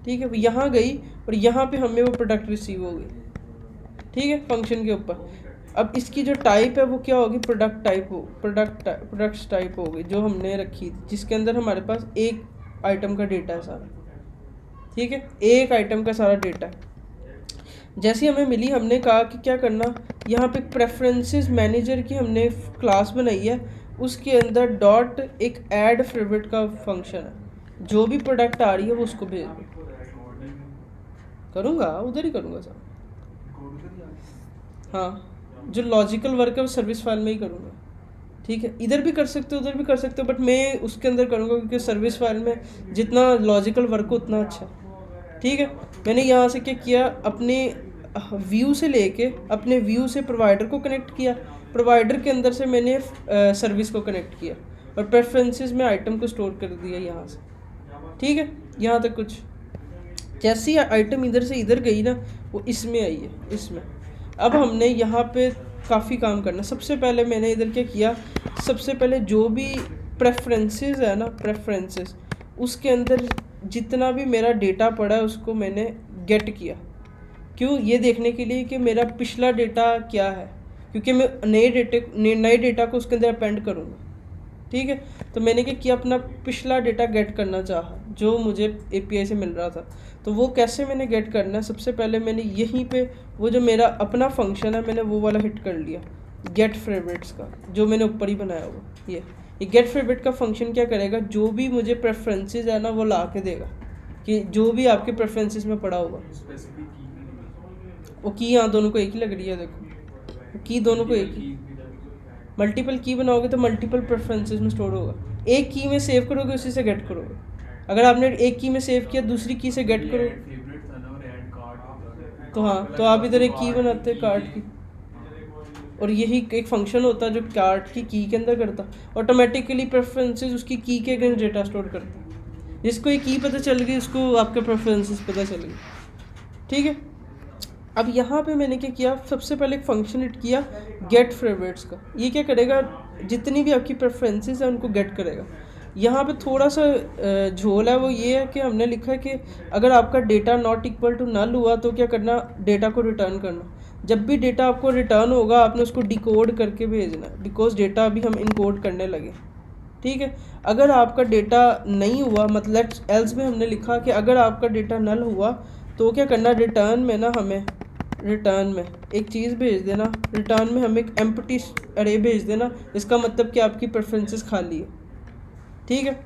ठीक है। वो यहाँ गई और यहाँ पे हमें वो प्रोडक्ट रिसीव हो गई, ठीक है, फंक्शन के ऊपर। अब इसकी जो टाइप है वो क्या होगी, प्रोडक्ट्स टाइप होगी जो हमने रखी थी, जिसके अंदर हमारे पास एक आइटम का डेटा है सारा, ठीक है, एक आइटम का सारा डेटा है। जैसे हमें मिली हमने कहा कि क्या करना, यहाँ पे प्रेफरेंसेस मैनेजर की हमने क्लास बनाई है, उसके अंदर डॉट एक ऐड फेवरेट का फंक्शन है। जो भी प्रोडक्ट आ रही है वो उसको भेज दो। करूँगा, उधर ही करूँगा सब। हाँ, जो लॉजिकल वर्क है वो सर्विस फाइल में ही करूँगा। ठीक है, इधर भी कर सकते हो, उधर भी कर सकते हो, बट मैं उसके अंदर करूँगा क्योंकि सर्विस फाइल में जितना लॉजिकल वर्क हो उतना अच्छा है। ठीक है, मैंने यहाँ से क्या किया, अपने व्यू से लेके अपने व्यू से प्रोवाइडर को कनेक्ट किया, प्रोवाइडर के अंदर से मैंने सर्विस को कनेक्ट किया और प्रेफरेंसेस में आइटम को स्टोर कर दिया यहाँ से। ठीक है, यहाँ तक कुछ। जैसी आइटम इधर से इधर गई ना, वो इसमें आई है, इसमें। अब हमने यहाँ पे काफ़ी काम करना। सबसे पहले मैंने इधर क्या किया, सबसे पहले जो भी प्रेफरेंसेस है ना, प्रेफरेंसेस, उसके अंदर जितना भी मेरा डेटा पड़ा है उसको मैंने गेट किया। क्यों? ये देखने के लिए कि मेरा पिछला डेटा क्या है, क्योंकि मैं नए डेटा को उसके अंदर अपेंड करूँगा। ठीक है, तो मैंने क्या किया, अपना पिछला डेटा गेट करना चाहा जो मुझे एपीआई से मिल रहा था। तो वो कैसे मैंने गेट करना है, सबसे पहले मैंने यहीं पे वो जो मेरा अपना फंक्शन है मैंने वो वाला हिट कर लिया, गेट फेवरेट्स का, जो मैंने ऊपर ही बनाया हुआ। ये गेट फेवरेट का फंक्शन क्या करेगा, जो भी मुझे प्रेफरेंसेस है ना वो ला के देगा, कि जो भी आपके प्रेफरेंसेस में पड़ा होगा। वो की यहाँ दोनों को एक ही लग रही है, देखो की दोनों को एक ही। मल्टीपल की बनाओगे तो मल्टीपल प्रेफरेंसेस में स्टोर होगा। एक की में सेव करोगे उसी से गेट करोगे। अगर आपने एक की में सेव किया दूसरी की से गेट करोगे तो हाँ, तो आप इधर एक की बनाते हैं कार्ड की, और यही एक फंक्शन होता है जो कार्ड की के अंदर करता, ऑटोमेटिकली प्रेफरेंसेस उसकी की के अगेंस्ट डेटा स्टोर करता। जिसको एक की पता चल गई उसको आपके प्रेफरेंसेस पता चल गई। ठीक है, अब यहाँ पे मैंने क्या किया, सबसे पहले एक फंक्शन हिट किया गेट फेवरेट्स का। ये क्या करेगा, जितनी भी आपकी प्रेफरेंसेस हैं उनको गेट करेगा। यहाँ पे थोड़ा सा झोल है, वो ये है कि हमने लिखा है कि अगर आपका data not equal to null हुआ तो क्या करना, डेटा को रिटर्न करना। जब भी डेटा आपको रिटर्न होगा आपने उसको डिकोड करके भेजना, बिकॉज डेटा अभी हम इनकोड करने लगे। ठीक है, अगर आपका डेटा नहीं हुआ, मतलब एल्स में हमने लिखा कि अगर आपका डेटा नल हुआ तो क्या करना, रिटर्न में ना हमें रिटर्न में एक चीज़ भेज देना, रिटर्न में हमें एक एम्प्टी अरे भेज देना, इसका मतलब कि आपकी प्रेफरेंसेस खाली है। ठीक है,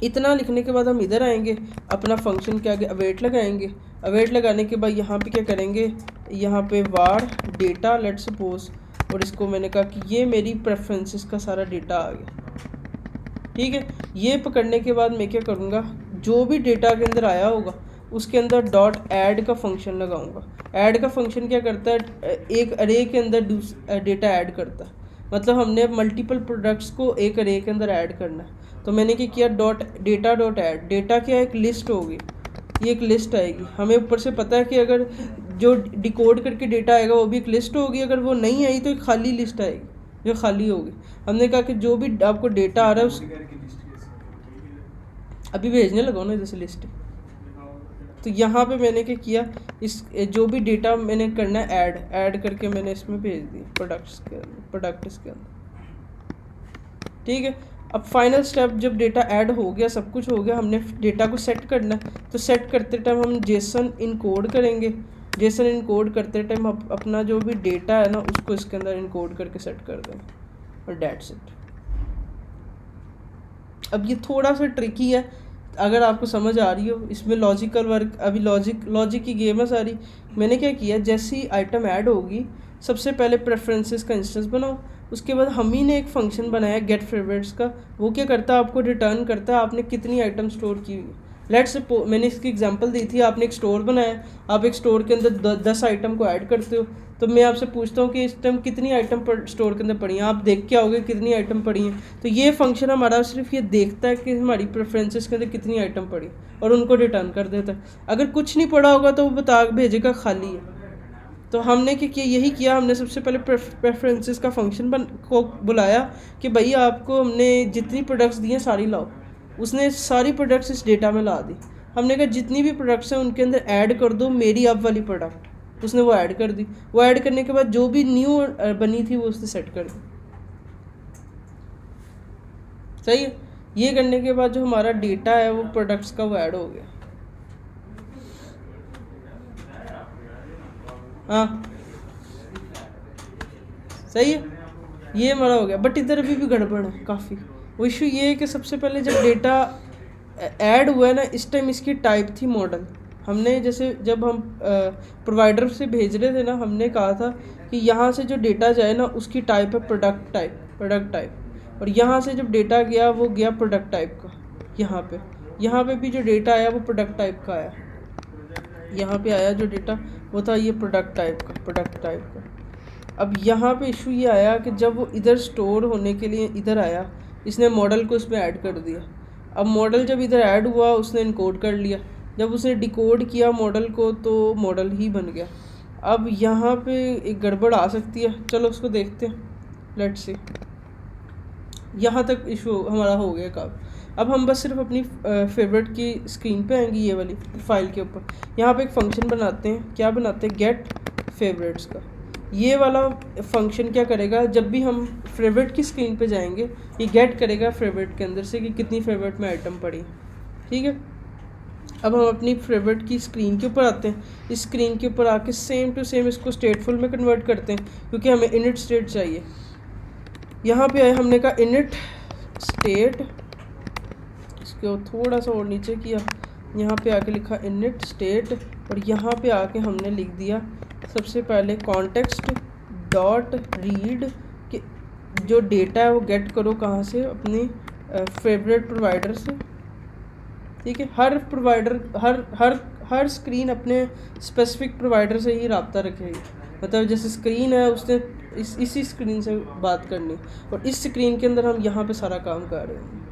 इतना लिखने के बाद हम इधर आएंगे, अपना फंक्शन के आगे अवेट लगाएंगे। अवेट लगाने के बाद यहाँ पे क्या करेंगे, यहाँ पे वार डेटा लेट सपोज, और इसको मैंने कहा कि ये मेरी प्रेफरेंसेस का सारा डेटा आ गया। ठीक है, ये पकड़ने के बाद मैं क्या करूँगा, जो भी डेटा के अंदर आया होगा उसके अंदर डॉट ऐड का फंक्शन लगाऊंगा। ऐड का फंक्शन क्या करता है, एक अरे के अंदर डेटा ऐड करता है, मतलब हमने मल्टीपल प्रोडक्ट्स को एक अरे के अंदर ऐड करना है। तो मैंने क्या किया, dot data dot add, data क्या एक लिस्ट होगी, ये एक लिस्ट आएगी। हमें ऊपर से पता है कि अगर जो डिकोड करके डेटा आएगा वो भी एक लिस्ट होगी, अगर वो नहीं आई तो एक खाली लिस्ट आएगी जो खाली होगी। हमने कहा कि जो भी आपको डेटा आ रहा है उस अभी भेजने लगा ना जैसे लिस्ट। तो यहाँ पे मैंने क्या किया, इस जो भी डेटा मैंने करना है ऐड करके मैंने इसमें भेज दी प्रोडक्ट्स के अंदर। ठीक है, अब फाइनल स्टेप, जब डेटा ऐड हो गया, सब कुछ हो गया, हमने डेटा को सेट करना है। तो सेट करते टाइम हम जेसन इनकोड करेंगे। जेसन इनकोड करते टाइम अपना जो भी डेटा है ना उसको इसके अंदर इनकोड करके सेट कर देंगे, और दैट्स इट। अब ये थोड़ा सा ट्रिकी है, अगर आपको समझ आ रही हो, इसमें लॉजिकल वर्क, अभी लॉजिक की गेम है सारी। मैंने क्या किया, जैसी आइटम ऐड होगी सबसे पहले प्रेफरेंसेस का इंस्टेंस बनाओ, उसके बाद हम ही ने एक फंक्शन बनाया गेट फेवरेट्स का। वो क्या करता है, आपको रिटर्न करता है आपने कितनी आइटम स्टोर की हुई है। लेट्स सपोज मैंने इसकी एग्जांपल दी थी, आपने एक स्टोर बनाया, आप एक स्टोर के अंदर 10 आइटम को ऐड करते हो, तो मैं आपसे पूछता हूँ कि इस टाइम कितनी आइटम स्टोर के अंदर पड़ी हैं, आप देख के आओगे कितनी आइटम पड़ी हैं। तो ये फंक्शन हमारा सिर्फ ये देखता है कि हमारी प्रेफरेंसेस के अंदर कितनी आइटम पड़ी और उनको रिटर्न कर देता है। अगर कुछ नहीं पड़ा होगा तो वो बता भेजेगा खाली है। तो हमने क्या किया, यही किया, हमने सबसे पहले प्रेफरेंसेस का फंक्शन को बुलाया कि भाई आपको हमने जितनी प्रोडक्ट्स दी हैं सारी लाओ। उसने सारी प्रोडक्ट्स इस डेटा में ला दी। हमने कहा जितनी भी प्रोडक्ट्स हैं उनके अंदर ऐड कर दो मेरी अब वाली प्रोडक्ट, उसने वो ऐड कर दी। वो ऐड करने के बाद जो भी न्यू बनी थी वो उसने सेट कर दी। सही है, ये करने के बाद जो हमारा डेटा है वो प्रोडक्ट्स का वो ऐड हो गया। हाँ सही है, ये हमारा हो गया। बट इधर अभी भी गड़बड़ है काफ़ी। वो इशू ये है कि सबसे पहले जब डेटा ऐड हुआ है ना, इस टाइम इसकी टाइप थी मॉडल। हमने जैसे जब हम प्रोवाइडर से भेज रहे थे ना, हमने कहा था कि यहाँ से जो डेटा जाए ना उसकी टाइप है प्रोडक्ट टाइप, और यहाँ से जब डेटा गया वो गया प्रोडक्ट टाइप का। यहाँ पे भी जो डेटा आया वो प्रोडक्ट टाइप का आया। यहाँ पे आया जो डेटा वो था ये प्रोडक्ट टाइप का। अब यहाँ पे इशू ये आया कि जब वो इधर स्टोर होने के लिए इधर आया, इसने मॉडल को इसमें ऐड कर दिया। अब मॉडल जब इधर ऐड हुआ उसने इनकोड कर लिया, जब उसने डिकोड किया मॉडल को तो मॉडल ही बन गया। अब यहाँ पे एक गड़बड़ आ सकती है, चलो उसको देखते हैं, लेट्स सी। यहाँ तक इशू हमारा हो गया काम। अब हम बस सिर्फ अपनी फेवरेट की स्क्रीन पे आएंगे, ये वाली फाइल के ऊपर। यहाँ पे एक फंक्शन बनाते हैं, क्या बनाते हैं, गेट फेवरेट्स का। ये वाला फंक्शन क्या करेगा, जब भी हम फेवरेट की स्क्रीन पे जाएंगे ये गेट करेगा फेवरेट के अंदर से कि कितनी फेवरेट में आइटम पड़ी, ठीक है। अब हम अपनी फेवरेट की स्क्रीन के ऊपर आते हैं। इस स्क्रीन के ऊपर आके सेम टू सेम इसको स्टेटफुल में कन्वर्ट करते हैं, क्योंकि हमें इनिट स्टेट चाहिए। यहाँ पे आए, हमने कहा इनिट स्टेट, इसको थोड़ा सा और नीचे किया, यहाँ पे आके लिखा इनिट स्टेट, और यहाँ पे आके हमने लिख दिया सबसे पहले कॉन्टेक्स्ट डॉट रीड कि जो डेटा है वो गेट करो कहाँ से, अपनी फेवरेट प्रोवाइडर से, ठीक है। हर प्रोवाइडर हर स्क्रीन अपने स्पेसिफिक प्रोवाइडर से ही रब्ता रखेगी। मतलब जैसे स्क्रीन है उसने इसी स्क्रीन से बात करनी, और इस स्क्रीन के अंदर हम यहाँ पे सारा काम कर रहे हैं,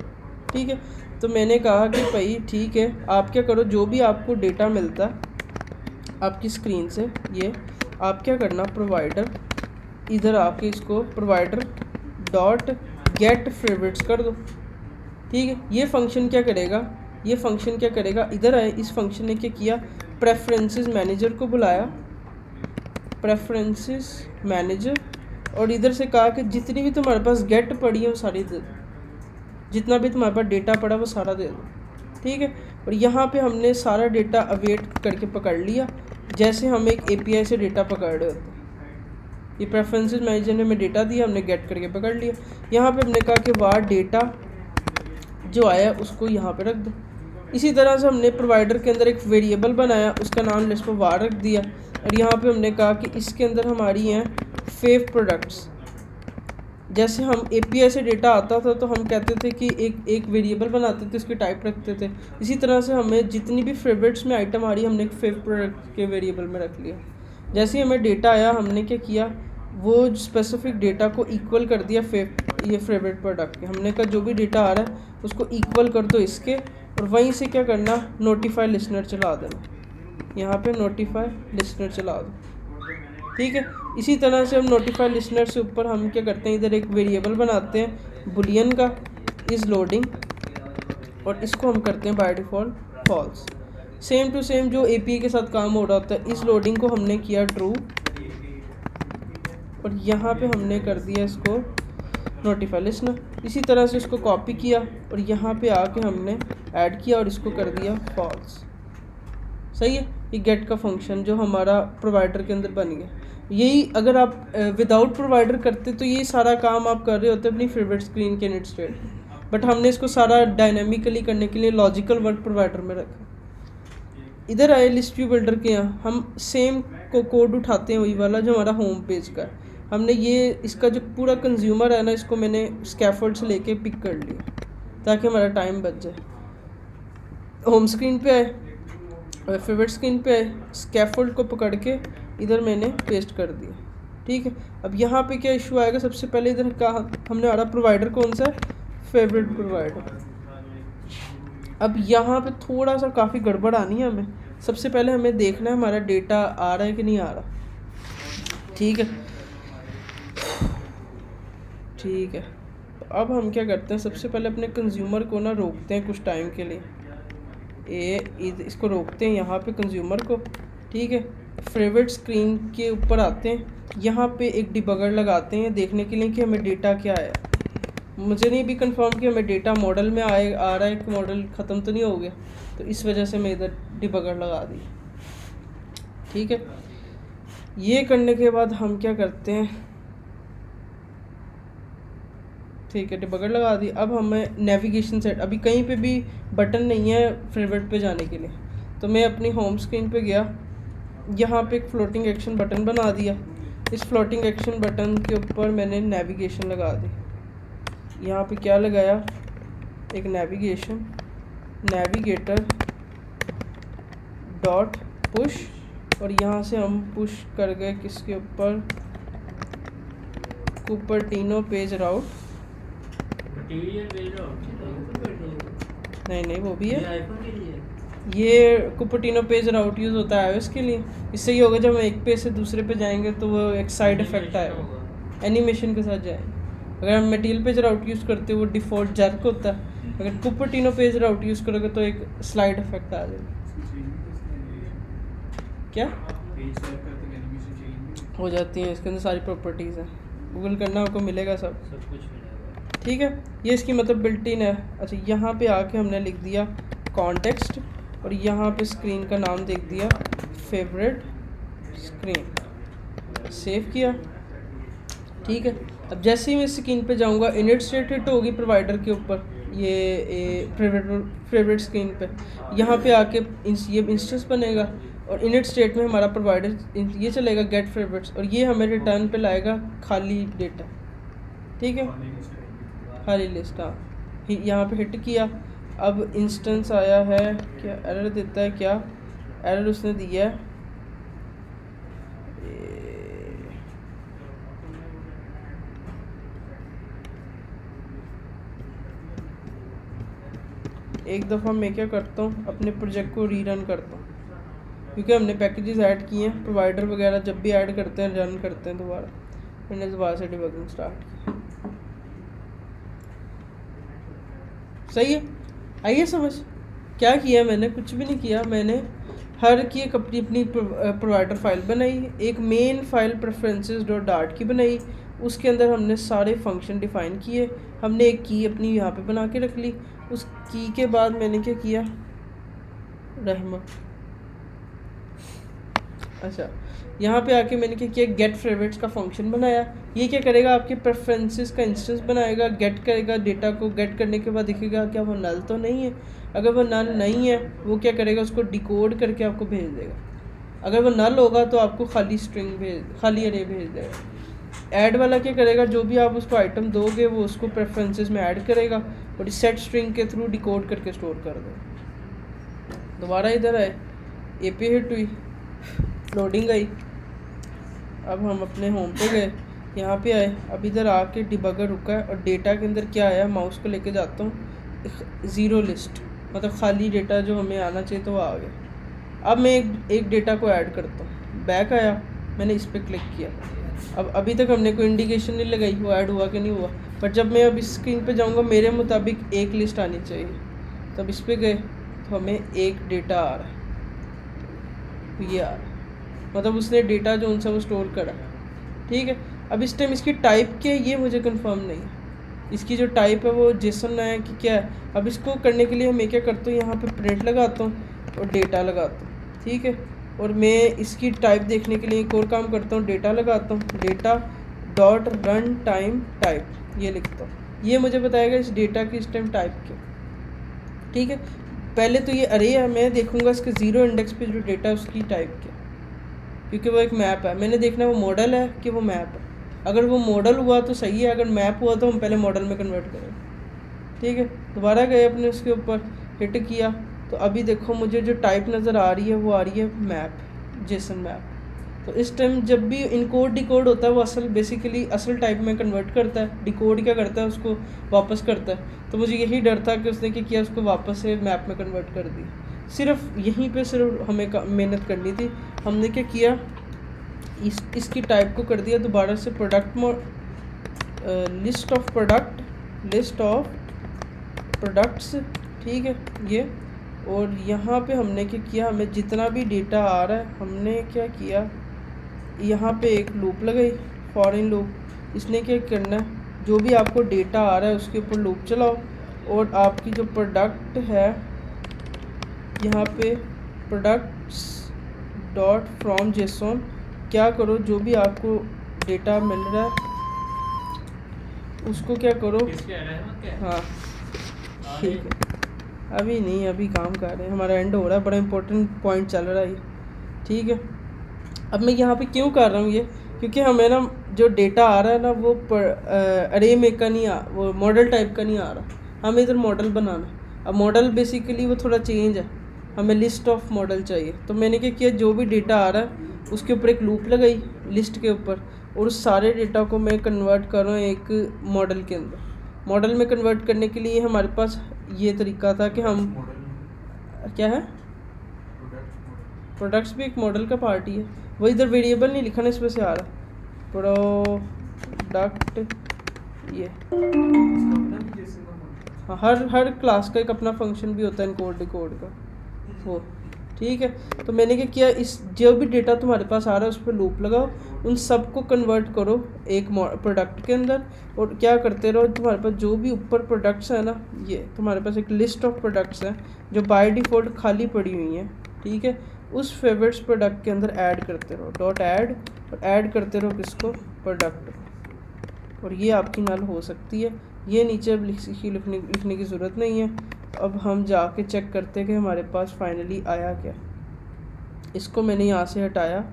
ठीक है। तो मैंने कहा कि भाई ठीक है, आप क्या करो, जो भी आपको डेटा मिलता है आपकी स्क्रीन से, ये आप क्या करना, प्रोवाइडर इधर आके इसको प्रोवाइडर डॉट गेट फेवरेट्स कर दो, ठीक है। ये फंक्शन क्या करेगा, इधर आए, इस फंक्शन ने क्या किया, प्रेफरेंसेस मैनेजर को बुलाया, प्रेफरेंसेस मैनेजर, और इधर से कहा कि जितनी भी तुम्हारे पास गेट पड़ी है वो सारी दे दो, जितना भी तुम्हारे पास डेटा पड़ा वो सारा दे दो, ठीक है। और यहाँ पे हमने सारा डेटा अवेट करके पकड़ लिया, जैसे हम एक API से डेटा पकड़ रहे होते हैं। ये प्रेफरेंसेस मैनेजर ने हमें डेटा दिया, हमने गेट करके पकड़ लिया। यहाँ पे हमने कहा कि वार डेटा जो आया उसको यहाँ पे रख दो। इसी तरह से हमने प्रोवाइडर के अंदर एक वेरिएबल बनाया, उसका नाम लिस्ट पर वार रख दिया, और यहाँ पे हमने कहा कि इसके अंदर हमारी हैं फेव प्रोडक्ट्स। जैसे हम API से डेटा आता था तो हम कहते थे कि एक वेरिएबल बनाते थे, उसकी टाइप रखते थे। इसी तरह से हमें जितनी भी फेवरेट्स में आइटम आ रही है हमने एक फेव प्रोडक्ट के वेरिएबल में रख लिया। जैसे ही हमें डेटा आया हमने क्या किया, वो स्पेसिफिक डेटा को इक्वल कर दिया ये फेवरेट प्रोडक्ट के। हमने कहा जो भी डेटा आ रहा है उसको इक्वल कर दो इसके, और वहीं से क्या करना, नोटिफाई लिसनर चला देना, यहाँ पे नोटिफाई लिसनर चला दो, ठीक है। इसी तरह से हम नोटिफाई लिसनर से ऊपर हम क्या करते हैं, इधर एक वेरिएबल बनाते हैं बुलियन का, इज़ लोडिंग, और इसको हम करते हैं by default false. Same to same जो API के साथ काम हो रहा होता है, इस लोडिंग को हमने किया ट्रू, और यहाँ पे हमने कर दिया इसको नोटिफाई लिसनर। इसी तरह से इसको कॉपी किया और यहाँ पे आके हमने ऐड किया और इसको कर दिया फॉल्स। सही है, ये गेट का फंक्शन जो हमारा प्रोवाइडर के अंदर बन गया। यही अगर आप विदाउट प्रोवाइडर करते तो ये सारा काम आप कर रहे होते अपनी फेवरेट स्क्रीन के इनिट स्टेट, बट हमने इसको सारा डायनामिकली करने के लिए लॉजिकल वर्क प्रोवाइडर में रखा। इधर आए लिस्ट व्यू बिल्डर के यहाँ हम सेम को कोड उठाते हैं, वही वाला जो हमारा होम पेज का है। हमने ये इसका जो पूरा कंज्यूमर है ना, इसको मैंने स्कैफोल्ड से लेके पिक कर लिया ताकि हमारा टाइम बच जाए। होम स्क्रीन पे आए, फेवरेट स्क्रीन पे आए, स्कैफोल्ड को पकड़ के इधर मैंने पेस्ट कर दिया, ठीक है। अब यहाँ पे क्या इशू आएगा, सबसे पहले इधर कहा हमने हमारा प्रोवाइडर कौन सा है, फेवरेट प्रोवाइडर। अब यहाँ पे थोड़ा सा काफ़ी गड़बड़ आनी है हमें। सबसे पहले हमें देखना है हमारा डेटा आ रहा है कि नहीं आ रहा, ठीक है, ठीक है। अब हम क्या करते हैं, सबसे पहले अपने कंज्यूमर को ना रोकते हैं कुछ टाइम के लिए, इसको रोकते हैं यहाँ पे कंज्यूमर को, ठीक है। फेवरेट स्क्रीन के ऊपर आते हैं, यहाँ पे एक डिबगर लगाते हैं देखने के लिए कि हमें डेटा क्या आया। मुझे नहीं भी कंफर्म कि हमें डेटा मॉडल में आ रहा है कि मॉडल ख़त्म तो नहीं हो गया, तो इस वजह से मैं इधर डिबगर लगा दी, ठीक है। ये करने के बाद हम क्या करते हैं, ठीक है, डिबगर लगा दी। अब हमें नेविगेशन सेट, अभी कहीं पे भी बटन नहीं है फेवरेट पे जाने के लिए, तो मैं अपनी होम स्क्रीन पे गया, यहाँ पे एक फ्लोटिंग एक्शन बटन बना दिया। इस फ्लोटिंग एक्शन बटन के ऊपर मैंने नेविगेशन लगा दी। यहाँ पे क्या लगाया, एक नेविगेशन, नेविगेटर डॉट पुश, और यहाँ से हम पुश कर गए किसके ऊपर, कुपर्टिनो पेज राउट। नहीं वो भी है, ये कुपर्टिनो पेज राउट यूज़ होता है iOS के लिए। इससे ये होगा जब हम एक पेज से दूसरे पे जाएंगे तो वो एक साइड इफेक्ट आएगा, एनिमेशन के साथ जाएंगे। अगर हम मटेरियल पेज राउट यूज़ करते हैं वो डिफ़ॉल्ट जर्क होता है, अगर कुपर्टिनो पेज राउट यूज़ करोगे तो एक स्लाइड इफेक्ट आ जाएगा। क्या हो जाती हैं, इसके अंदर सारी प्रॉपर्टीज़ हैं, गूगल करना आपको मिलेगा सब कुछ मिलेगा। ठीक है, ये इसकी मतलब बिल्ट इन है। अच्छा, यहाँ पे आके हमने लिख दिया कॉन्टेक्स्ट, और यहाँ पे स्क्रीन का नाम देख दिया फेवरेट स्क्रीन, सेव किया। ठीक है, अब जैसे ही मैं स्क्रीन पे जाऊँगा इनिट स्टेट हिट होगी प्रोवाइडर के ऊपर, ये फेवरेट स्क्रीन पे, यहाँ पे आके ये इंस्टेंस बनेगा, और इनिट स्टेट में हमारा प्रोवाइडर ये चलेगा गेट फेवरेट्स, और ये हमें रिटर्न पे लाएगा खाली डेटा। ठीक है, खाली लिस्ट। हाँ, यहाँ पे हिट किया, अब इंस्टेंस आया है, क्या एरर देता है, क्या एरर उसने दिया है, एक दफ़ा मैं क्या करता हूँ, अपने प्रोजेक्ट को रीरन करता हूँ, क्योंकि हमने पैकेजेस ऐड किए हैं, प्रोवाइडर वगैरह जब भी ऐड करते हैं रन करते हैं दोबारा, मैंने दोबारा से डिबगिंग स्टार्ट की। सही है, आइए समझ क्या किया मैंने, कुछ भी नहीं किया मैंने। हर की एक अपनी प्रोवाइडर फाइल बनाई, एक main file preferences dot dart की बनाई, उसके अंदर हमने सारे फंक्शन डिफ़ाइन किए, हमने एक की अपनी यहाँ पे बना के रख ली। उस की के बाद मैंने क्या किया, रहमा, अच्छा यहाँ पे आके मैंने क्या किया, गेट फेवरेट्स का फंक्शन बनाया। ये क्या करेगा, आपके प्रेफरेंसेस का इंस्टेंस बनाएगा, गेट करेगा डेटा को, गेट करने के बाद देखेगा क्या वो नल तो नहीं है, अगर वो नल नहीं है वो क्या करेगा, उसको डिकोड करके आपको भेज देगा। अगर वो नल होगा तो आपको खाली स्ट्रिंग खाली अरे भेज देगा। ऐड वाला क्या करेगा, जो भी आप उसको आइटम दोगे वो उसको प्रेफरेंसेस में ऐड करेगा, और सेट स्ट्रिंग के थ्रू डिकोड करके स्टोर कर देगा। दोबारा इधर आए, एपी हिट हुई, लोडिंग आई, अब हम अपने होम पे गए, यहाँ पे आए, अब इधर आके डिबगर रुका है, और डेटा के अंदर क्या आया, माउस को लेके जाता हूँ, ज़ीरो लिस्ट, मतलब खाली डेटा जो हमें आना चाहिए तो वो आ गया। अब मैं एक डेटा को ऐड करता हूँ, बैक आया, मैंने इस पर क्लिक किया। अब अभी तक हमने कोई इंडिकेशन नहीं लगाई वो ऐड हुआ कि नहीं हुआ, बट जब मैं अब इस स्क्रीन पे जाऊँगा मेरे मुताबिक एक लिस्ट आनी चाहिए, तो अब इस पर गए तो हमें एक डेटा आ रहा है, ये आ रहा है, मतलब उसने डेटा जो उनसे वो स्टोर करा। ठीक है, अब इस टाइम इसकी टाइप क्या है ये मुझे कंफर्म नहीं है, इसकी जो टाइप है वो जेसन है कि क्या है। अब इसको करने के लिए मैं क्या करता हूँ, यहाँ पे प्रिंट लगाता हूँ और डेटा लगाता हूँ। ठीक है, और मैं इसकी टाइप देखने के लिए एक और काम करता हूँ, डेटा लगाता हूँ, data dot run time type, ये लिखता हूँ, ये मुझे बताएगा इस डेटा की इस टाइम टाइप क्या। ठीक है, पहले तो ये अरे है, मैं देखूँगा इसके ज़ीरो इंडेक्स पे जो डेटा उसकी टाइप क्या, क्योंकि वो एक मैप है, मैंने देखना है वो मॉडल है कि वो मैप है। अगर वो मॉडल हुआ तो सही है, अगर मैप हुआ तो हम पहले मॉडल में कन्वर्ट करेंगे। ठीक है, दोबारा गए अपने उसके ऊपर, हिट किया, तो अभी देखो मुझे जो टाइप नज़र आ रही है वो आ रही है मैप, जेसन मैप। तो इस टाइम जब भी इनकोड डिकोड होता है वो बेसिकली असल टाइप में कन्वर्ट करता है, डिकोड क्या करता है उसको वापस करता है। तो मुझे यही डर था कि उसने क्या किया, उसको वापस से मैप में कन्वर्ट कर दी। सिर्फ यहीं पे सिर्फ हमें मेहनत करनी थी। हमने क्या किया, इसकी टाइप को कर दिया दोबारा से प्रोडक्ट लिस्ट ऑफ प्रोडक्ट्स। ठीक है, ये, और यहाँ पे हमने क्या किया, हमें जितना भी डेटा आ रहा है हमने क्या किया, यहाँ पे एक लूप लगाई, फॉरेन लूप। इसने क्या करना है, जो भी आपको डेटा आ रहा है उसके ऊपर लूप चलाओ, और आपकी जो प्रोडक्ट है यहाँ पे प्रोडक्ट्स डॉट फ्रॉम जेसन क्या करो, जो भी आपको डेटा मिल रहा है उसको क्या करो, किसके रहमत के? हाँ ठीक है, अभी नहीं, अभी काम कर रहे हैं, हमारा एंड हो रहा है, बड़ा इंपॉर्टेंट पॉइंट चल रहा है ये, ठीक है। अब मैं यहाँ पे क्यों कर रहा हूँ ये, क्योंकि हमें ना जो डेटा आ रहा है ना वो अरे में का नहीं वो मॉडल टाइप का नहीं आ रहा, हमें इधर मॉडल बनाना है। अब मॉडल बेसिकली वो थोड़ा चेंज है, हमें लिस्ट ऑफ मॉडल चाहिए। तो मैंने क्या किया, जो भी डेटा आ रहा है उसके ऊपर एक लूप लगाई लिस्ट के ऊपर, और उस सारे डेटा को मैं कन्वर्ट कर रहा हूँ एक मॉडल के अंदर। मॉडल में कन्वर्ट करने के लिए हमारे पास ये तरीका था कि हम क्या है, प्रोडक्ट्स भी एक मॉडल का पार्ट ही है, वो इधर वेरिएबल नहीं लिखा ना, इसमें से आ रहा प्रोडक्ट ये। हाँ, हर क्लास का एक अपना फंक्शन भी होता है इनकोड डिकोड का वो, ठीक है। तो मैंने क्या किया, इस जो भी डेटा तुम्हारे पास आ रहा है उस पर लूप लगाओ, उन सबको कन्वर्ट करो एक प्रोडक्ट के अंदर, और क्या करते रहो, तुम्हारे पास जो भी ऊपर प्रोडक्ट्स है ना, ये तुम्हारे पास एक लिस्ट ऑफ प्रोडक्ट्स हैं जो बाय डिफ़ॉल्ट खाली पड़ी हुई हैं, ठीक है। उस फेवरेट्स प्रोडक्ट के अंदर ऐड करते रहो, डॉट ऐड, और ऐड करते रहो किसको, प्रोडक्ट, और ये आपकी नल हो सकती है। ये नीचे अब लिखने की ज़रूरत नहीं है। अब हम जाके चेक करते हैं कि हमारे पास फाइनली आया क्या। इसको मैंने यहाँ से हटाया,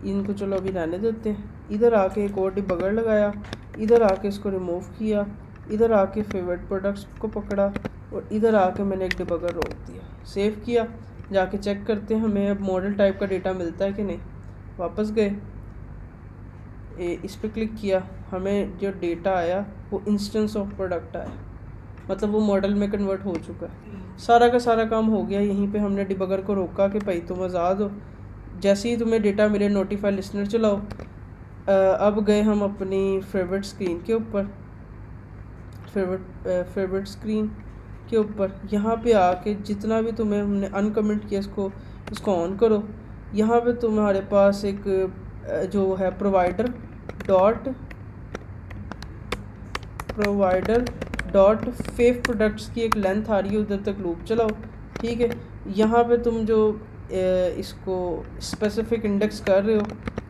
इनको चलो अभी रहने देते हैं। इधर आके एक और डिबगर लगाया, इधर आके इसको रिमूव किया, इधर आके फेवरेट प्रोडक्ट्स को पकड़ा, और इधर आके मैंने एक डिबगर रोक दिया, सेव किया। जाके चेक करते हैं हमें अब मॉडल टाइप का डेटा मिलता है कि नहीं। वापस गए, इस पर क्लिक किया, हमें जो डेटा आया वो इंस्टेंस ऑफ प्रोडक्ट आया, मतलब वो मॉडल में कन्वर्ट हो चुका है। सारा का सारा काम हो गया। यहीं पे हमने डिबगर को रोका कि भाई तुम आज़ाद हो, जैसे ही तुम्हें डेटा मिले नोटिफाई लिसनर चलाओ। अब गए हम अपनी फेवरेट स्क्रीन के ऊपर, फेवरेट स्क्रीन के ऊपर, यहाँ पे आके जितना भी तुम्हें हमने अनकमेंट किया इसको ऑन करो। यहाँ पे तुम्हारे पास एक जो है प्रोवाइडर डॉट फेव प्रोडक्ट्स की एक लेंथ आ रही है, उधर तक लूप चलाओ, ठीक है। यहाँ पे तुम जो इसको स्पेसिफिक इंडेक्स कर रहे हो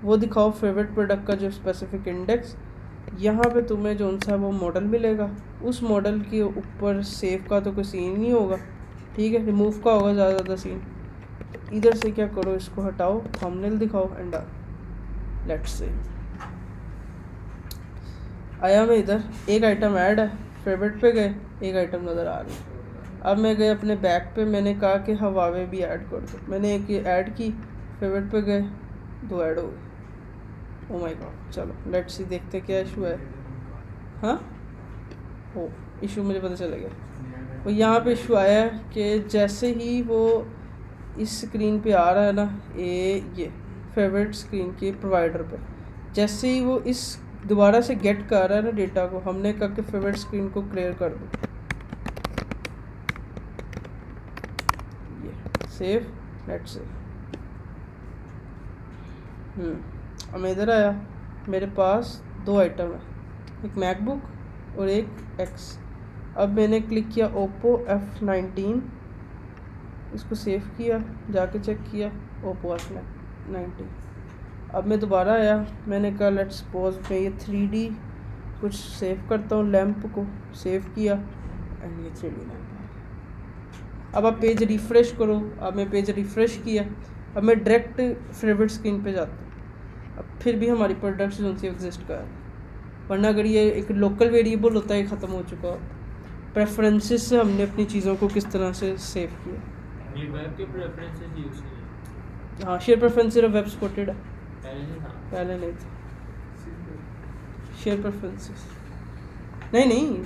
वो दिखाओ, फेवरेट प्रोडक्ट का जो स्पेसिफिक इंडेक्स। यहाँ पे तुम्हें जो सा वो मॉडल मिलेगा, उस मॉडल के ऊपर सेव का तो कोई सीन नहीं होगा, ठीक है, रिमूव का होगा ज़्यादा सीन। तो इधर से क्या करो, इसको हटाओ, थंबनेल दिखाओ एंड लेट्स से आया मैं इधर, एक आइटम ऐड है, फेवरेट पे गए, एक आइटम नज़र आ रही है। अब मैं गए अपने बैक पे, मैंने कहा कि हवावे भी ऐड कर दो, मैंने एक ये ऐड की, फेवरेट पे गए, 2 ऐड हो गए। ओ माय गॉड, चलो लेट्स सी, देखते क्या इशू है। हाँ, ओ इशू मुझे पता चला गया। वो यहाँ पे इशू आया है कि जैसे ही वो इस स्क्रीन पे आ रहा है ना, ये फेवरेट स्क्रीन के प्रोवाइडर पे, जैसे ही वो इस दोबारा से गेट कर रहा है ना डेटा को, हमने कहा कि फेवरेट स्क्रीन को क्लियर कर दो, ये सेव, लेट्स से। अब मैं इधर आया, मेरे पास 2 आइटम है, एक मैकबुक और एक एक्स। अब मैंने क्लिक किया ओप्पो F19, इसको सेव किया, जाके चेक किया ओप्पो F19। अब मैं दोबारा आया, मैंने कहा लेट्स सपोज मैं ये 3D कुछ सेव करता हूँ, लैंप को सेव किया एंड ये 3D लैंप। अब आप पेज रिफ़्रेश करो, अब मैं पेज रिफ़्रेश किया, अब मैं डायरेक्ट फेवरेट स्क्रीन पे जाता हूँ। अब फिर भी हमारी प्रोडक्ट्स जो सी एग्जिस्ट कर, वरना अगर ये एक लोकल वेरिएबल होता है, ख़त्म हो चुका। प्रेफरेंसेस से हमने अपनी चीज़ों को किस तरह से सेव किया। ये वेब के प्रेफरेंसेस यूज़ किए। हाँ, शेयर प्रेफरेंस सिर्फ वेब सपोर्टेड है, पहले नहीं था। शेयर प्रेफरेंसेस नहीं,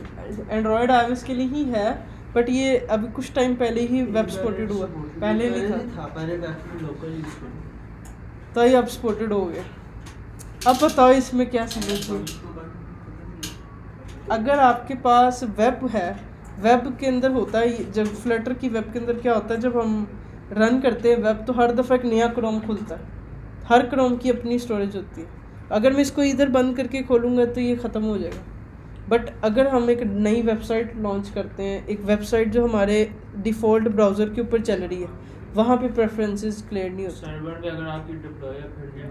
एंड्रॉयड iOS के लिए ही है, बट ये अभी कुछ टाइम पहले ही वेब सपोर्टेड हुआ, पहले नहीं था। पहले वेब लोकल यूज करते, तो ये अब सपोर्टेड हो गया। अब बताओ इसमें क्या समझ। अगर आपके पास वेब है, वेब के अंदर होता है, जब फ्लटर की वेब के अंदर क्या होता है, जब हम रन करते हैं वेब तो हर दफ़ा एक नया क्रोम खुलता है, हर क्रोम की अपनी स्टोरेज होती है। अगर मैं इसको इधर बंद करके खोलूँगा तो ये ख़त्म हो जाएगा। बट अगर हम एक नई वेबसाइट लॉन्च करते हैं, एक वेबसाइट जो हमारे डिफ़ॉल्ट ब्राउज़र के ऊपर चल रही है, वहाँ पे प्रेफरेंसेस क्लियर नहीं होते। सर्वर पे अगर आपकी डिप्लॉय है फिर भी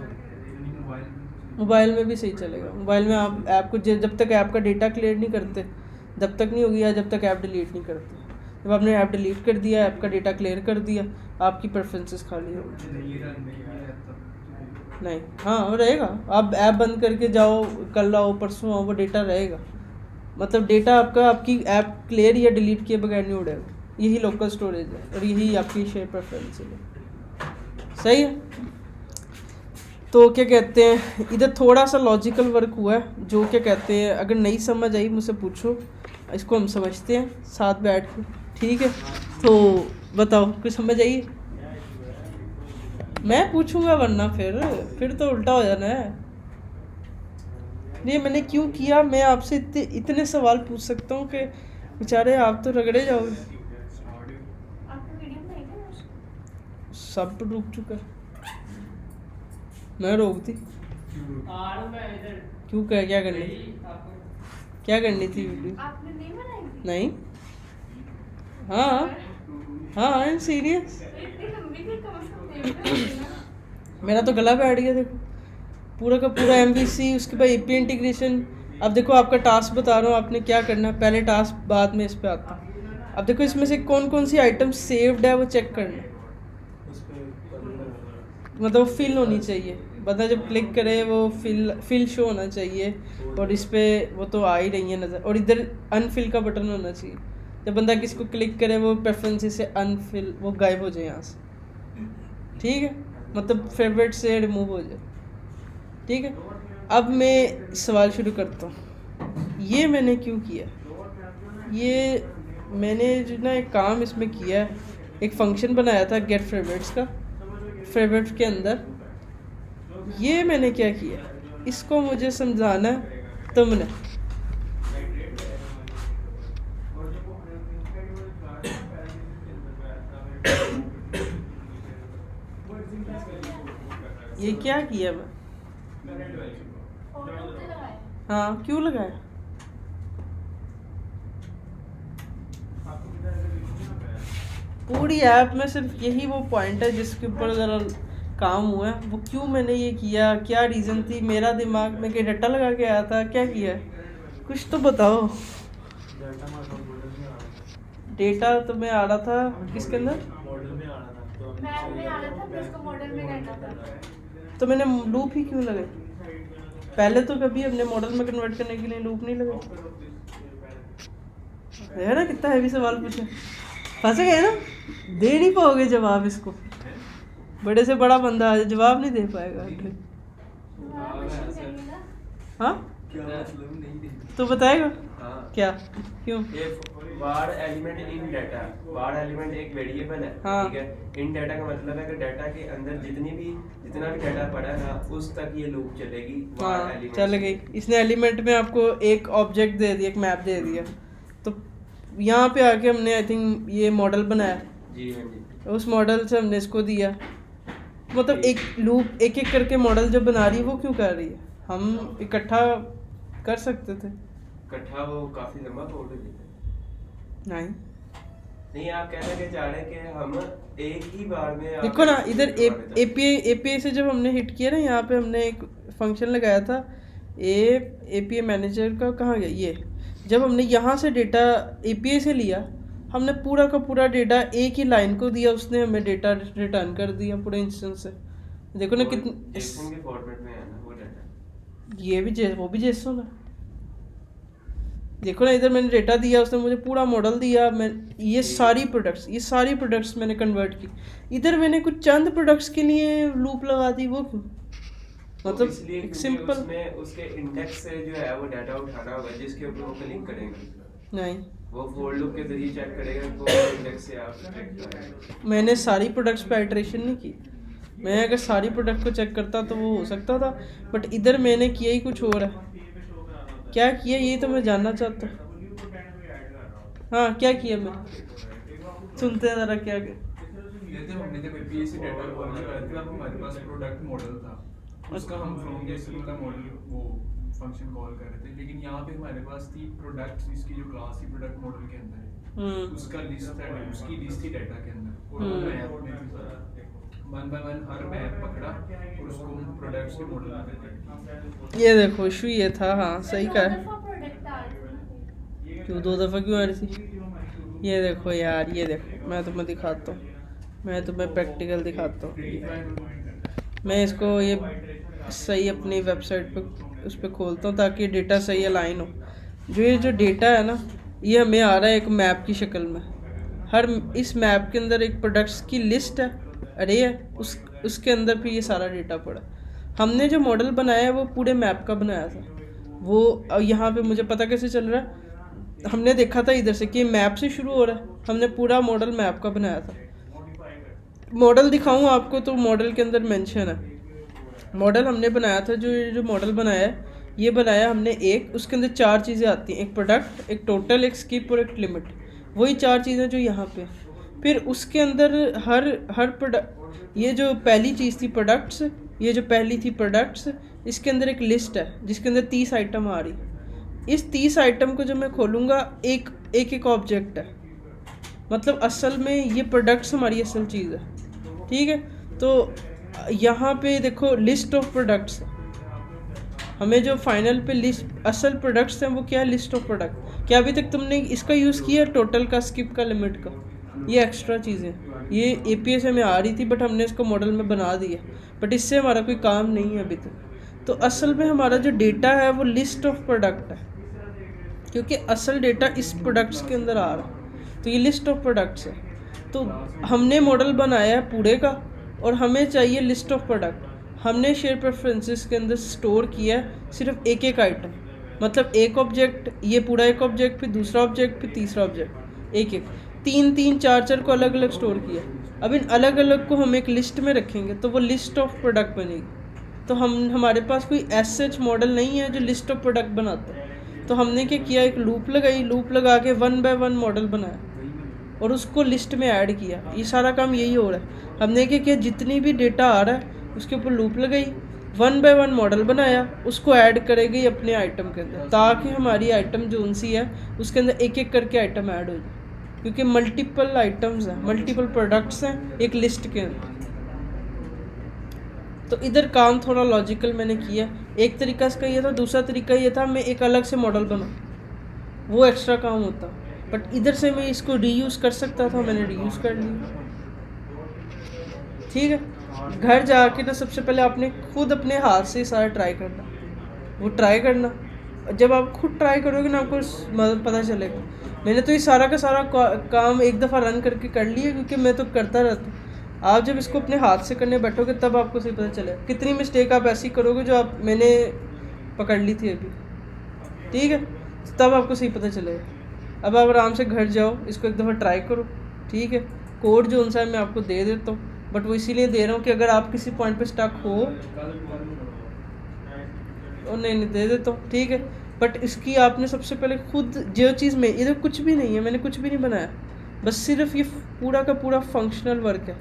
मोबाइल में भी सही चलेगा। मोबाइल में आप ऐप को जब तक ऐप का डेटा क्लियर नहीं करते जब तक नहीं होगी, या जब तक ऐप डिलीट नहीं करते। जब आपने ऐप डिलीट कर दिया, ऐप का डेटा क्लियर कर दिया, आपकी प्रेफरेंसेस खाली होगी। नहीं, हाँ वो रहेगा। आप ऐप बंद करके जाओ, कल आओ परसों आओ, वो डेटा रहेगा। मतलब डेटा आपका आपकी ऐप क्लियर या डिलीट किए बगैर नहीं उड़ेगा। यही लोकल स्टोरेज है और यही आपकी शेयर प्रेफरेंस है। सही है। तो क्या कहते हैं, इधर थोड़ा सा लॉजिकल वर्क हुआ है, जो क्या कहते हैं, अगर नहीं समझ आई मुझसे पूछो, इसको हम समझते हैं साथ बैठ के, ठीक है। तो बताओ कुछ समझ आई? मैं पूछूंगा, वरना फिर तो उल्टा हो जाना है। नहीं, मैंने क्यों किया, मैं आपसे इतने सवाल पूछ सकता हूँ कि बेचारे आप तो रगड़े जाओगे। सब रुक चुका है, मैं रोक दी क्यों? क्या करनी, क्या करनी थी वीडियो? आपने नहीं बनाई थी? नहीं, हाँ हाँ, आई एम सीरियस। इतनी लंबी थी, कम से कम देख लो ना। मेरा तो गला बैठ गया, देखो पूरा का पूरा MVC, उसके बाद API इंटीग्रेशन। अब देखो आपका टास्क बता रहा हूँ, आपने क्या करना है, पहले टास्क बाद में इस पे आता है। अब देखो इसमें से कौन कौन सी आइटम सेव्ड है वो चेक करना है, मतलब फिल होनी चाहिए। बंदा जब क्लिक करे वो फिल शो होना चाहिए, और इस पे वो तो आ ही रही है नज़र, और इधर अनफिल का बटन होना चाहिए। जब बंदा किसी को क्लिक करे वो प्रेफरेंसेस से अनफिल वो गायब हो जाए यहाँ से, ठीक है, मतलब फेवरेट से रिमूव हो जाए, ठीक है। अब मैं सवाल शुरू करता हूँ, ये मैंने क्यों किया? ये मैंने जो ना एक काम इसमें किया है, एक फंक्शन बनाया था गेट फेवरेट्स का, फेवरेट के अंदर। ये मैंने क्या किया, इसको मुझे समझाना है तुमने। ये क्या किया मैं? फोटो पे लगाया। हाँ, क्यों लगाया? पूरी ऐप में सिर्फ यही वो पॉइंट है जिसके ऊपर ज़रा काम हुआ है। वो क्यों मैंने ये किया, क्या रीज़न थी? मेरा दिमाग में क्या डट्टा लगा के आया था, क्या किया? कुछ तो बताओ। डेटा तो मैं आ रहा था किसके अंदर? मैप में आ रहा था, फिर उसको मॉडल में करना था। तो मैंने लूप ही क्यों लगाई? पहले तो कभी अपने मॉडल में कन्वर्ट करने के लिए लूप नहीं लगाई है ना। कितना हैवी सवाल पूछा, फंस गए ना, दे नहीं पाओगे जवाब इसको। बड़े से बड़ा बंदा आज जवाब नहीं दे पाएगा। तुम्हारा क्वेश्चन करिए ना। हाँ, क्या मतलब नहीं दे? तो बताएगा हाँ। क्या, क्यों? ये var element in data, var element एक वेरिएबल है, हाँ। ठीक है। इन डाटा का मतलब है कि डाटा के अंदर जितना भी डाटा पड़ा है ना, उस तक ये लूप चलेगी। var हाँ, एलिमेंट चल गई। इसने एलिमेंट में आपको एक ऑब्जेक्ट दे दिया, एक मैप दे दिया, तो यहाँ पे आके हमने आई थिंक ये मॉडल बनाया। जी हाँ जी। उस मॉडल से हमने इसको दिया, मतलब एक लूप एक एक करके मॉडल जो बना रही है वो क्यों कर रही है? हम इकट्ठा कर सकते थे। इकट्ठा वो काफी लंबा कोड हो जाता है। नहीं, आप कहना क्या चाह रहे हैं कि हम एक ही बार में देखो ना, इधर API से जब हमने हिट किया ना, यहाँ पे हमने एक फंक्शन लगाया था API मैनेजर का, कहाँ गया ये? जब हमने यहाँ से डेटा API से लिया, हमने पूरा का पूरा डेटा एक ही लाइन को दिया, उसने हमें डेटा रिटर्न कर दिया पूरे इंस्टेंस से। देखो ना कितने JSON के फॉर्मेट में है ना वो डाटा। ये भी वो भी JSON है। देखो ना, इधर मैंने डेटा दिया, उसने मुझे पूरा मॉडल दिया, मैं ये सारी प्रोडक्ट्स मैंने कन्वर्ट की। इधर मैंने कुछ चंद प्रोडक्ट्स के लिए लूप लगा दी, वो क्यों? मतलब इसलिए एक क्योंकि सिंपल उसमें उसके इंडेक्स से जो है वो डाटा उठाना होगा, जिसके ऊपर वो क्लिक करेंगे। नहीं, वो फोर लूप के जरिए चेक करेगा तो इंडेक्स से आप चेक करेंगे। मैंने सारी प्रोडक्ट्स पे आइटरेशन नहीं की। मैं अगर सारी प्रोडक्ट को चेक करता तो वो हो सकता था, बट इधर मैंने किया ही कुछ और है। क्या किया ये तो मैं जानना चाहता हूँ। हाँ, क्या किया मैं? सुनते हैं ज़रा क्या ये जब हमने जब API से डाटा कॉल किया था, तब हमारे पास प्रोडक्ट मॉडल था, उसका हम फ्रॉम JSON का मॉडल वो फंक्शन कॉल कर रहे थे। लेकिन यहाँ पे हमारे पास थी प्रोडक्ट, इसकी जो क्लास थी प्रोडक्ट मॉडल के अंदर है, उसका लिस्ट है, उसकी लिस्ट थी डाटा के अंदर, और वो मैप में थी सारा। One by one her map पकड़ा और उसको प्रोडक्ट्स के मॉडल में कन्वर्ट ये देखो इशू ये था, हाँ सही कहा है। प्रोडक्ट आ रही थी। क्यों 2 दफ़ा क्यों आ रही थी? ये देखो यार, ये देखो मैं तुम्हें दिखाता हूँ, मैं तुम्हें प्रैक्टिकल दिखाता हूँ। मैं इसको ये सही अपनी वेबसाइट पे उस पर खोलता हूँ ताकि डेटा सही अलाइन हो। ये जो डेटा है ना, ये हमें आ रहा है एक मैप की शक्ल में। हर इस मैप के अंदर एक प्रोडक्ट्स की लिस्ट है, अरे है, उसके अंदर फिर ये सारा डेटा पड़ा। हमने जो मॉडल बनाया है वो पूरे मैप का बनाया था। वो यहाँ पे मुझे पता कैसे चल रहा है, हमने देखा था इधर से कि मैप से शुरू हो रहा है। हमने पूरा मॉडल मैप का बनाया था। मॉडल दिखाऊं आपको तो मॉडल के अंदर मेंशन है, मॉडल हमने बनाया था। जो मॉडल बनाया है ये बनाया हमने एक, उसके अंदर 4 चीज़ें आती हैं, एक प्रोडक्ट, एक टोटल, एक स्किप और एक लिमिट। वही 4 चीज़ें जो यहाँ पे। फिर उसके अंदर हर प्रोडक्ट, ये जो पहली चीज़ थी प्रोडक्ट्स, ये जो पहली थी प्रोडक्ट्स, इसके अंदर एक लिस्ट है जिसके अंदर 30 आइटम आ रही। इस 30 आइटम को जब मैं खोलूँगा एक ऑब्जेक्ट है, मतलब असल में ये प्रोडक्ट्स हमारी असल चीज़ है, ठीक है। तो यहाँ पे देखो लिस्ट ऑफ प्रोडक्ट्स, हमें जो फाइनल पे लिस्ट असल प्रोडक्ट्स हैं वो क्या है, लिस्ट ऑफ प्रोडक्ट। क्या अभी तक तुमने इसका यूज़ किया टोटल का, स्किप का, लिमिट का? ये एक्स्ट्रा चीज़ें ये API से हमें आ रही थी बट हमने इसको मॉडल में बना दिया, बट इससे हमारा कोई काम नहीं है अभी तक। तो असल में हमारा जो डेटा है वो लिस्ट ऑफ प्रोडक्ट है, क्योंकि असल डेटा इस प्रोडक्ट्स के अंदर आ रहा है। तो ये लिस्ट ऑफ प्रोडक्ट्स है। तो हमने मॉडल बनाया है पूरे का और हमें चाहिए लिस्ट ऑफ प्रोडक्ट। हमने शेयर प्रेफरेंसेस के अंदर स्टोर किया है सिर्फ एक आइटम, मतलब एक ऑब्जेक्ट, ये पूरा एक ऑब्जेक्ट, फिर दूसरा ऑब्जेक्ट, फिर तीसरा ऑब्जेक्ट, एक 3 4 को अलग अलग स्टोर किया। अब इन अलग अलग को हम एक लिस्ट में रखेंगे तो वो लिस्ट ऑफ प्रोडक्ट बनेगी। तो हमारे पास कोई एसएच मॉडल नहीं है जो लिस्ट ऑफ प्रोडक्ट बनाता है। तो हमने क्या किया, एक लूप लगाई, लूप लगा के 1 बाय 1 मॉडल बनाया और उसको लिस्ट में ऐड किया। ये सारा काम यही हो रहा है। हमने क्या किया, जितनी भी डेटा आ रहा है उसके ऊपर लूप लगाई, 1 बाय 1 मॉडल बनाया, उसको ऐड करेगी अपने आइटम के अंदर, ताकि हमारी आइटम जो उनसी है उसके अंदर एक करके आइटम ऐड हो जाए, क्योंकि मल्टीपल आइटम्स हैं, मल्टीपल प्रोडक्ट्स हैं एक लिस्ट के अंदर। तो इधर काम थोड़ा लॉजिकल मैंने किया। एक तरीका इसका ये था, दूसरा तरीका ये था मैं एक अलग से मॉडल बनाऊँ, वो एक्स्ट्रा काम होता। बट इधर से मैं इसको रीयूज़ कर सकता था, मैंने रीयूज़ कर लिया, ठीक है। घर जाके ना सबसे पहले आपने खुद अपने हाथ से सारा ट्राई करना, वो ट्राई करना। जब आप खुद ट्राई करोगे ना आपको मतलब पता चलेगा। मैंने तो ये सारा का सारा काम एक दफ़ा रन करके कर लिया, क्योंकि मैं तो करता रहता हूँ। आप जब इसको अपने हाथ से करने बैठोगे तब आपको सही पता चलेगा कितनी मिस्टेक आप ऐसी करोगे जो मैंने पकड़ ली थी अभी, ठीक है। तब आपको सही पता चलेगा। अब आप आराम से घर जाओ, इसको एक दफ़ा ट्राई करो, ठीक है। कोड जो उनसा है मैं आपको दे देता हूँ, बट वो इसीलिए दे रहा हूँ कि अगर आप किसी पॉइंट पे स्टक हो, और नहीं दे देता हूँ, ठीक है। बट इसकी आपने सबसे पहले खुद जो चीज़ में, इधर कुछ भी नहीं है, मैंने कुछ भी नहीं बनाया, बस सिर्फ ये पूरा का पूरा फंक्शनल वर्क है।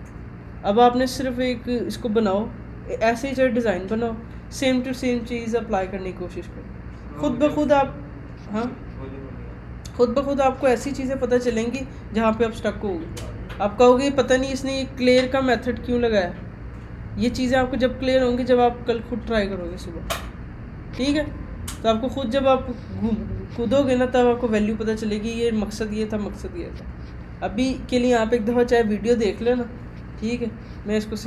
अब आपने सिर्फ एक इसको बनाओ, ऐसे ही चाहे डिज़ाइन बनाओ, सेम टू सेम चीज़ अप्लाई करने की कोशिश करो। खुद ब खुद आप, हाँ, खुद ब खुद आपको ऐसी चीज़ें पता चलेंगी जहाँ पे आप स्टक होगे। आप कहोगे पता नहीं इसने ये क्लियर का मेथड क्यों लगाया। ये चीज़ें आपको जब क्लियर होंगी जब आप कल खुद ट्राई करोगे सुबह, ठीक है। तो आपको खुद जब आप कूदोगे ना तब आपको वैल्यू पता चलेगी, ये मकसद ये था, मकसद ये था। अभी के लिए आप एक दफ़ा चाहे वीडियो देख लेना, ठीक है। मैं इसको